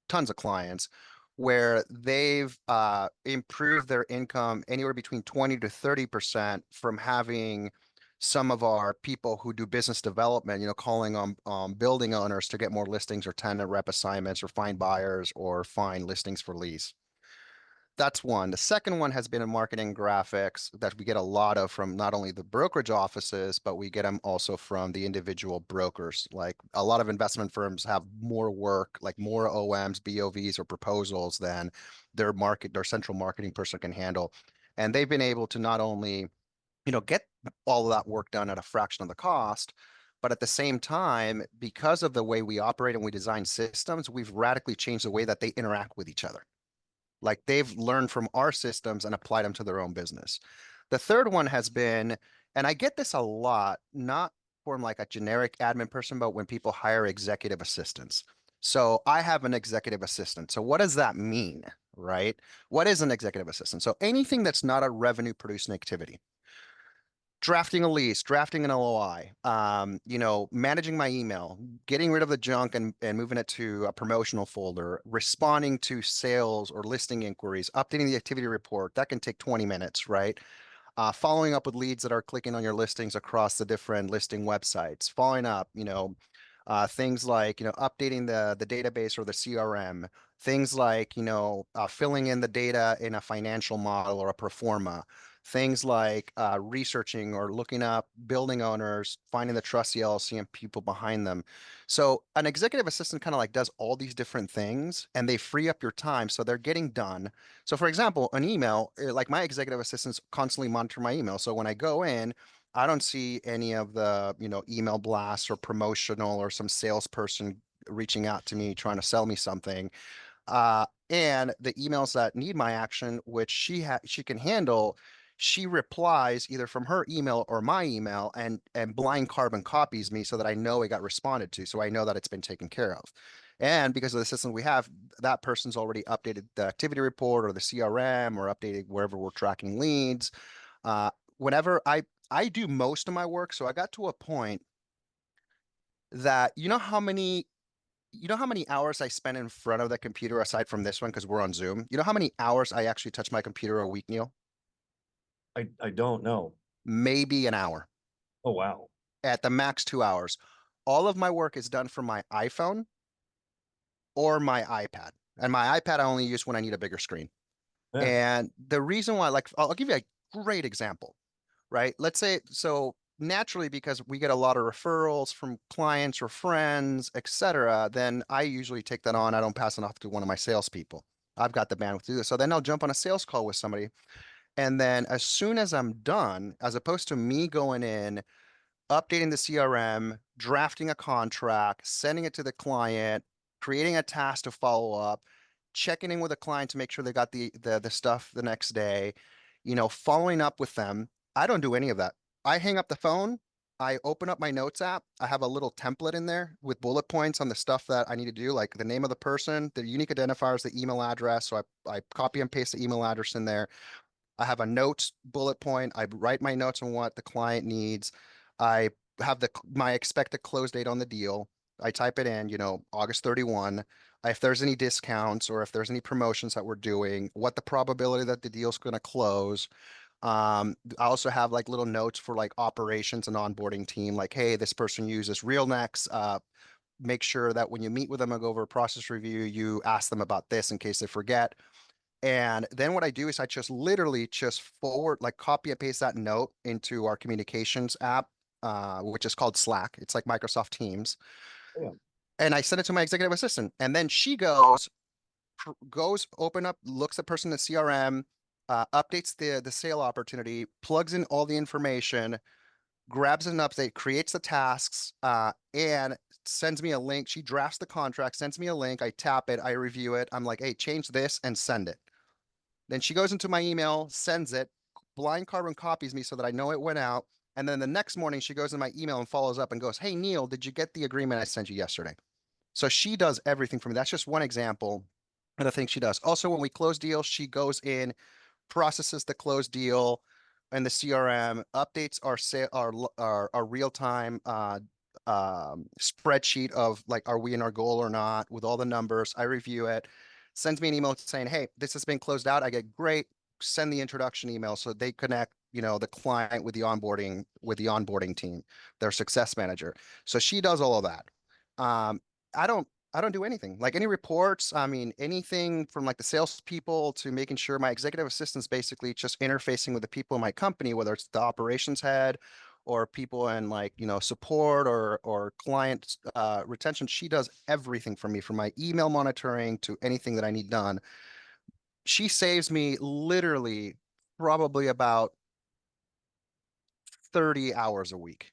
tons of clients where they've improved their income anywhere between 20 to 30% from having some of our people who do business development, calling on building owners to get more listings or tenant rep assignments or find buyers or find listings for lease. That's one. The second one has been in marketing graphics that we get a lot of from not only the brokerage offices, but we get them also from the individual brokers. Like a lot of investment firms have more work, like more OMs, BOVs, or proposals than their central marketing person can handle. And they've been able to not only, get all of that work done at a fraction of the cost, but at the same time, because of the way we operate and we design systems, we've radically changed the way that they interact with each other. Like they've learned from our systems and applied them to their own business. The third one has been, and I get this a lot, not from like a generic admin person, but when people hire executive assistants. So I have an executive assistant. So what does that mean, right? What is an executive assistant? So anything that's not a revenue producing activity, drafting a lease, drafting an LOI, managing my email, getting rid of the junk and moving it to a promotional folder, responding to sales or listing inquiries, updating the activity report. That can take 20 minutes, right? Following up with leads that are clicking on your listings across the different listing websites, following up, things like, updating the database or the CRM, things like, filling in the data in a financial model or a pro forma, things like researching or looking up building owners, finding the trustee LLC and people behind them. So an executive assistant kind of like does all these different things and they free up your time. So they're getting done. So for example, an email, like my executive assistants constantly monitor my email. So when I go in, I don't see any of the, email blasts or promotional or some salesperson reaching out to me trying to sell me something. And the emails that need my action, which she can handle, she replies either from her email or my email and blind carbon copies me so that I know it got responded to, so I know that it's been taken care of. And because of the system we have, that person's already updated the activity report or the CRM or updated wherever we're tracking leads. Whenever I do most of my work, so I got to a point that you know how many hours I spend in front of the computer aside from this one because we're on Zoom. You know how many hours I actually touch my computer a week, Neil? I don't know. Maybe an hour. Oh, wow. At the max 2 hours. All of my work is done from my iPhone or my iPad. And my iPad I only use when I need a bigger screen. Yeah. And the reason why, like, I'll give you a great example, right? Let's say, so naturally, because we get a lot of referrals from clients or friends, etc., then I usually take that on. I don't pass it off to one of my salespeople. I've got the bandwidth to do this. So then I'll jump on a sales call with somebody. And then as soon as I'm done, as opposed to me going in, updating the CRM, drafting a contract, sending it to the client, creating a task to follow up, checking in with the client to make sure they got the stuff the next day. following up with them. I don't do any of that. I hang up the phone. I open up my notes app. I have a little template in there with bullet points on the stuff that I need to do, like the name of the person, the unique identifiers, the email address. So I copy and paste the email address in there. I have a notes bullet point. I write my notes on what the client needs. I have my expected close date on the deal. I type it in, August 31. If there's any discounts or if there's any promotions that we're doing, what the probability that the deal's going to close. I also have like little notes for like operations and onboarding team, like, hey, this person uses RealNex. Make sure that when you meet with them and go over a process review, you ask them about this in case they forget. And then what I do is I just literally just forward, like copy and paste that note into our communications app, which is called Slack. It's like Microsoft Teams. Yeah. And I send it to my executive assistant. And then she goes open up, looks at person in the CRM, updates the sale opportunity, plugs in all the information, grabs an update, creates the tasks, and sends me a link. She drafts the contract, sends me a link. I tap it, I review it. I'm like, hey, change this and send it. Then she goes into my email, sends it, blind carbon copies me so that I know it went out. And then the next morning, she goes in my email and follows up and goes, hey, Neil, did you get the agreement I sent you yesterday? So she does everything for me. That's just one example of the things she does. Also, when we close deals, she goes in, processes the closed deal and the CRM, updates our real time spreadsheet of like, are we in our goal or not with all the numbers. I review it, sends me an email saying, hey, this has been closed out. I get great. Send the introduction email so they connect, the client with the onboarding team, their success manager. So she does all of that. Um, I don't do anything like any reports. I mean, anything from like the salespeople to making sure my executive assistant's basically just interfacing with the people in my company, whether it's the operations head or people in like, support or client retention. She does everything for me, from my email monitoring to anything that I need done. She saves me literally probably about 30 hours a week.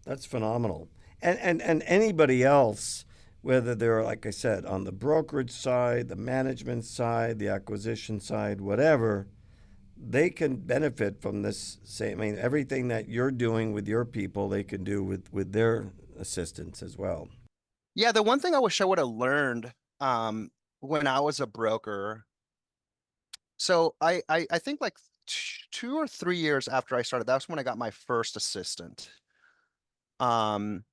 That's phenomenal. And anybody else, whether they're, like I said, on the brokerage side, the management side, the acquisition side, whatever, they can benefit from this same. I mean, everything that you're doing with your people, they can do with their assistants as well. Yeah, the one thing I wish I would have learned when I was a broker. So I think like 2 or 3 years after I started, that's when I got my first assistant. Um,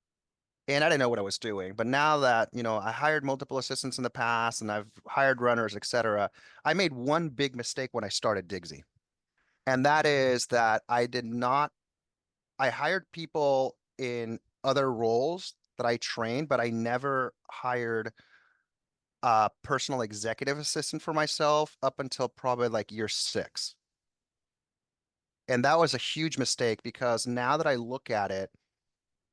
and I didn't know what I was doing. But now that, I hired multiple assistants in the past and I've hired runners, etc., I made one big mistake when I started Digsy. And that is that I hired people in other roles that I trained, but I never hired a personal executive assistant for myself up until probably like year 6. And that was a huge mistake because now that I look at it,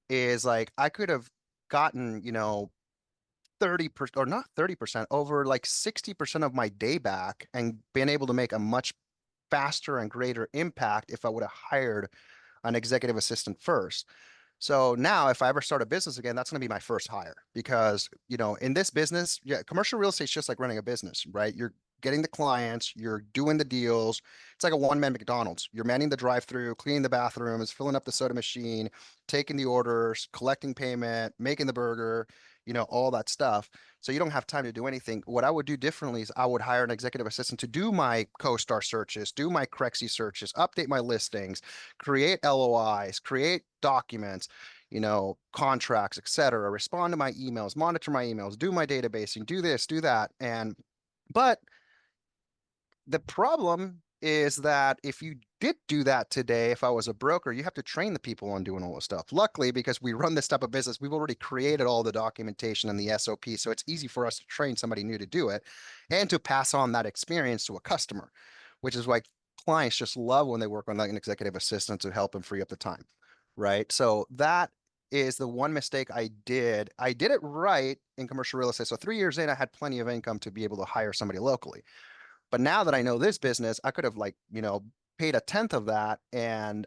is like I could have gotten, 30% or not 30%, over like 60% of my day back and been able to make a much faster and greater impact if I would have hired an executive assistant first. So now if I ever start a business again, that's going to be my first hire because, in this business, yeah, commercial real estate is just like running a business, right? You're getting the clients, you're doing the deals. It's like a one-man McDonald's. You're manning the drive-through, cleaning the bathrooms, filling up the soda machine, taking the orders, collecting payment, making the burger, all that stuff. So you don't have time to do anything. What I would do differently is I would hire an executive assistant to do my CoStar searches, do my Crexy searches, update my listings, create LOIs, create documents, contracts, etc., respond to my emails, monitor my emails, do my databasing, do this, do that. But the problem is that if you did do that today, if I was a broker, you have to train the people on doing all this stuff. Luckily, because we run this type of business, we've already created all the documentation and the SOP. So it's easy for us to train somebody new to do it and to pass on that experience to a customer, which is why clients just love when they work on like an executive assistant to help them free up the time. Right. So that is the one mistake I did. I did it right in commercial real estate. So 3 years in, I had plenty of income to be able to hire somebody locally. But now that I know this business, I could have like, paid a tenth of that and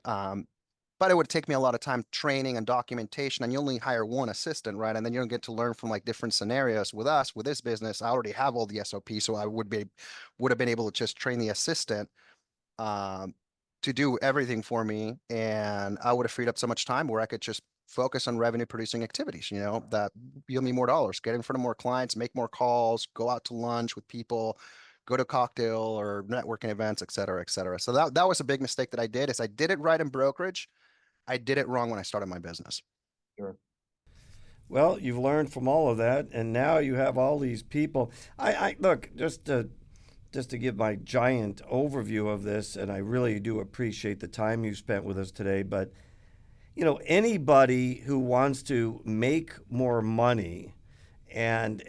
but it would take me a lot of time training and documentation, and you only hire one assistant, right? And then you don't get to learn from like different scenarios. With us, with this business, I already have all the SOP, so I would have been able to just train the assistant um, to do everything for me, and I would have freed up so much time where I could just focus on revenue producing activities, that yield me more dollars, get in front of more clients, make more calls, go out to lunch with people, go to cocktail or networking events, et cetera, et cetera. So that was a big mistake that I did is I did it right in brokerage. I did it wrong when I started my business. Sure. Well, you've learned from all of that, and now you have all these people. I look just to give my giant overview of this, and I really do appreciate the time you spent with us today. But anybody who wants to make more money and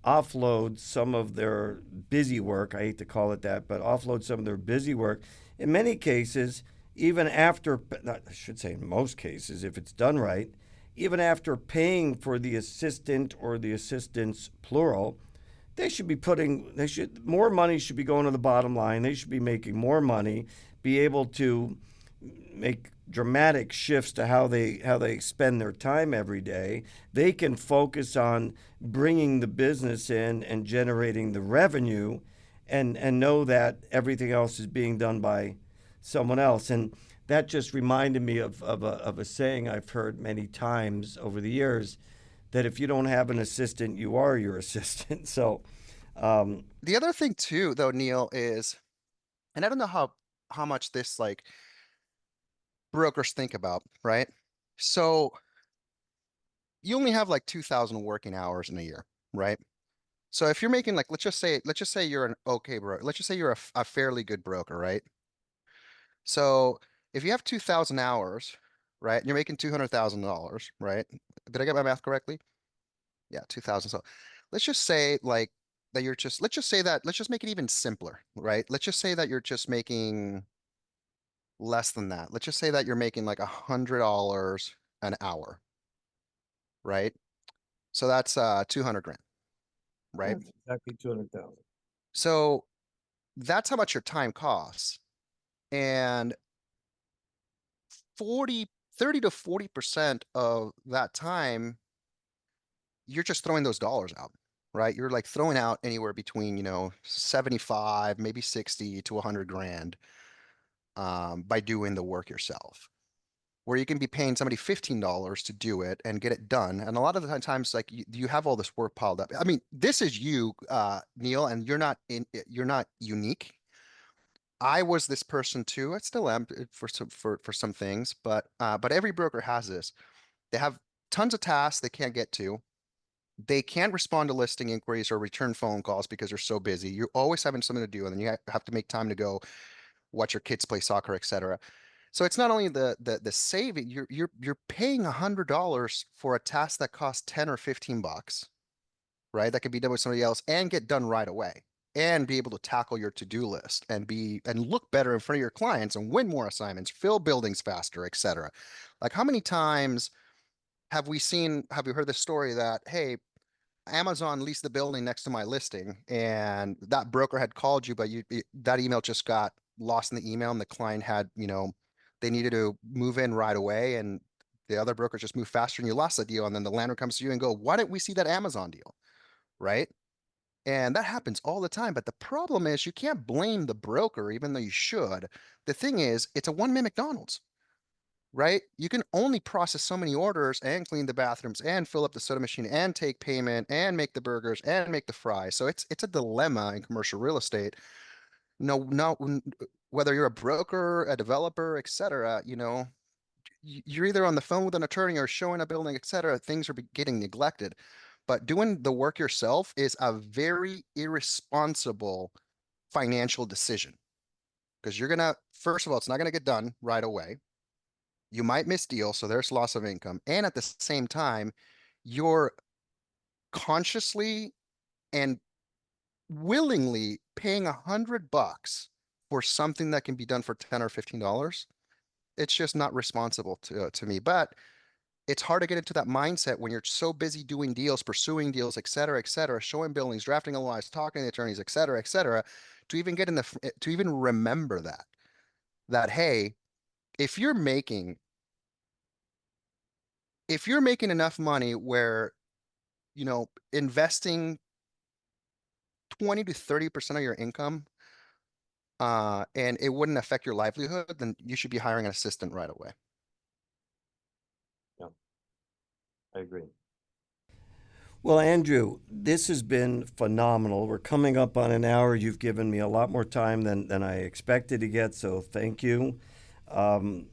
offload some of their busy work, I hate to call it that, but offload some of their busy work, in many cases, even after, I should say in most cases, if it's done right, even after paying for the assistant or the assistants plural, more money should be going to the bottom line. They should be making more money, be able to make dramatic shifts to how they spend their time every day. They can focus on bringing the business in and generating the revenue, and know that everything else is being done by someone else. And that just reminded me of a saying I've heard many times over the years, that if you don't have an assistant, you are your assistant. So, The other thing too, though, Neil, is, and I don't know how much this like brokers think about, right? So you only have like 2,000 working hours in a year, right? So if you're making like, let's just say you're an okay broker. Let's just say you're a fairly good broker, right? So if you have 2,000 hours, right, and you're making $200,000, right? Did I get my math correctly? Yeah, 2,000. So let's just say like that you're just, let's just make it even simpler, right? Let's just say that you're just making less than that. Let's just say that you're making like $100 an hour, right? So that's 200 grand, right? that's exactly 200,000. So that's how much your time costs. And 30 to 40% of that time, you're just throwing those dollars out, right? You're like throwing out anywhere between, 75, maybe 60 to 100 grand by doing the work yourself. Where you can be paying somebody $15 to do it and get it done. And a lot of the times, like you have all this work piled up. I mean, this is you, Neil, and you're not unique. I was this person too. I still am for some things, but every broker has this. They have tons of tasks they can't get to. They can't respond to listing inquiries or return phone calls because they're so busy. You're always having something to do, and then you have to make time to go watch your kids play soccer, etc. So it's not only the saving, you're paying $100 for a task that costs 10 or 15 bucks, right? That could be done with somebody else and get done right away and be able to tackle your to-do list and look better in front of your clients and win more assignments, fill buildings faster, etc. Like how many times have you heard the story that, hey, Amazon leased the building next to my listing, and that broker had called you, but that email just got lost in the email, and the client had, they needed to move in right away, and the other broker just moved faster, and you lost the deal, and then the landlord comes to you and go, "Why didn't we see that Amazon deal?" Right? And that happens all the time. But the problem is you can't blame the broker, even though you should. The thing is, it's a one-man McDonald's, right? You can only process so many orders and clean the bathrooms and fill up the soda machine and take payment and make the burgers and make the fries. So it's a dilemma in commercial real estate. No, whether you're a broker, a developer, etc., you're either on the phone with an attorney or showing a building, etc. Things are getting neglected. But doing the work yourself is a very irresponsible financial decision because first of all, it's not gonna get done right away. You might miss deals, so there's loss of income. And at the same time, you're consciously and willingly paying $100 for something that can be done for 10 or $15. It's just not responsible to me. But it's hard to get into that mindset when you're so busy doing deals, pursuing deals, et cetera, showing buildings, drafting LOIs, talking to attorneys, et cetera, to even remember that hey, if you're making enough money where, investing 20 to 30% of your income, and it wouldn't affect your livelihood, then you should be hiring an assistant right away. Yeah, I agree. Well, Andrew, this has been phenomenal. We're coming up on an hour. You've given me a lot more time than I expected to get, so thank you. Um,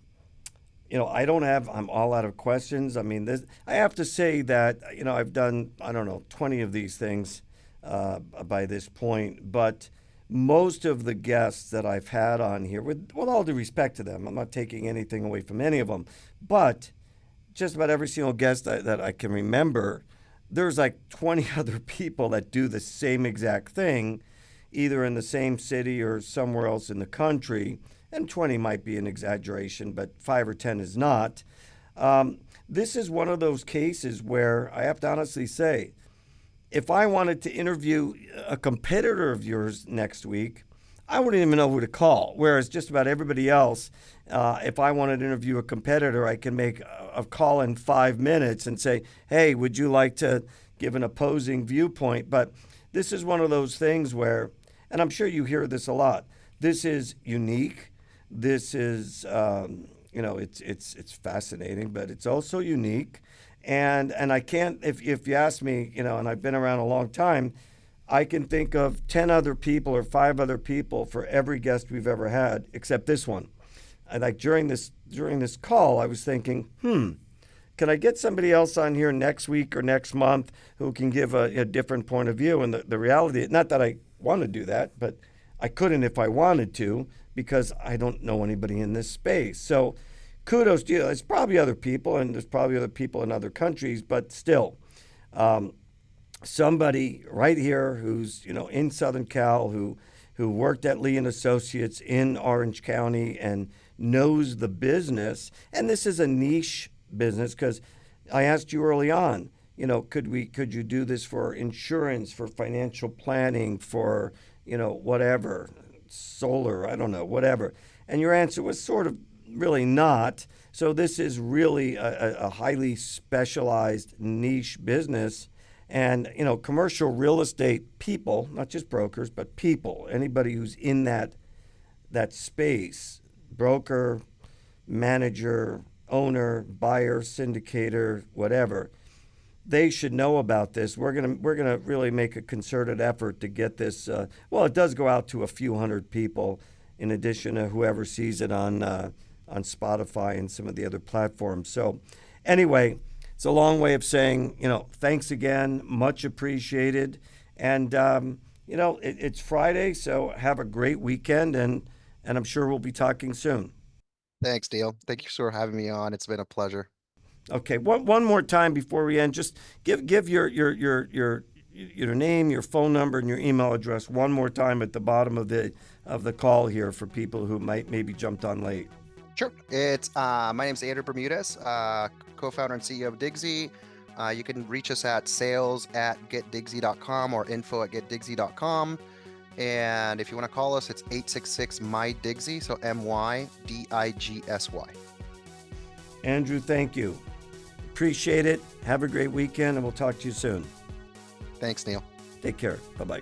I'm all out of questions. I mean, I have to say that, I've done, I don't know, 20 of these things by this point, but most of the guests that I've had on here, with all due respect to them, I'm not taking anything away from any of them, but just about every single guest that I can remember, there's like 20 other people that do the same exact thing, either in the same city or somewhere else in the country. And 20 might be an exaggeration, but 5 or 10 is not. This is one of those cases where I have to honestly say, if I wanted to interview a competitor of yours next week, I wouldn't even know who to call. Whereas just about everybody else, if I wanted to interview a competitor, I can make a call in 5 minutes and say, hey, would you like to give an opposing viewpoint? But this is one of those things where, and I'm sure you hear this a lot, this is unique. This is, it's fascinating, but it's also unique. And I can't, if you ask me, and I've been around a long time, I can think of 10 other people or 5 other people for every guest we've ever had, except this one. And like during this call, I was thinking, can I get somebody else on here next week or next month who can give a different point of view? And the reality, not that I want to do that, but I couldn't if I wanted to because I don't know anybody in this space. So kudos to you. There's probably other people, and there's probably other people in other countries, but still, somebody right here who's in Southern Cal who worked at Lee and Associates in Orange County and knows the business. And this is a niche business because I asked you early on, could you do this for insurance, for financial planning, for whatever, solar, I don't know, whatever. And your answer was sort of really not. So this is really a highly specialized niche business. And, commercial real estate people, not just brokers, but people, anybody who's in that space, broker, manager, owner, buyer, syndicator, whatever, they should know about this. We're gonna really make a concerted effort to get this. It does go out to a few hundred people, in addition to whoever sees it on Spotify and some of the other platforms. So, anyway, it's a long way of saying, thanks again, much appreciated, and it's Friday, so have a great weekend, and I'm sure we'll be talking soon. Thanks, Dale. Thank you for having me on. It's been a pleasure. Okay, one more time before we end, just give your name, your phone number, and your email address one more time at the bottom of the call here for people who maybe jumped on late. Sure. It's my name's Andrew Bermudez, co-founder and CEO of Digsy. You can reach us at sales@getdigsy.com or info@getdigsy.com. And if you want to call us, it's 866-MY-DIGSY, so MYDIGSY. Andrew, thank you. Appreciate it. Have a great weekend, and we'll talk to you soon. Thanks, Neil. Take care. Bye-bye.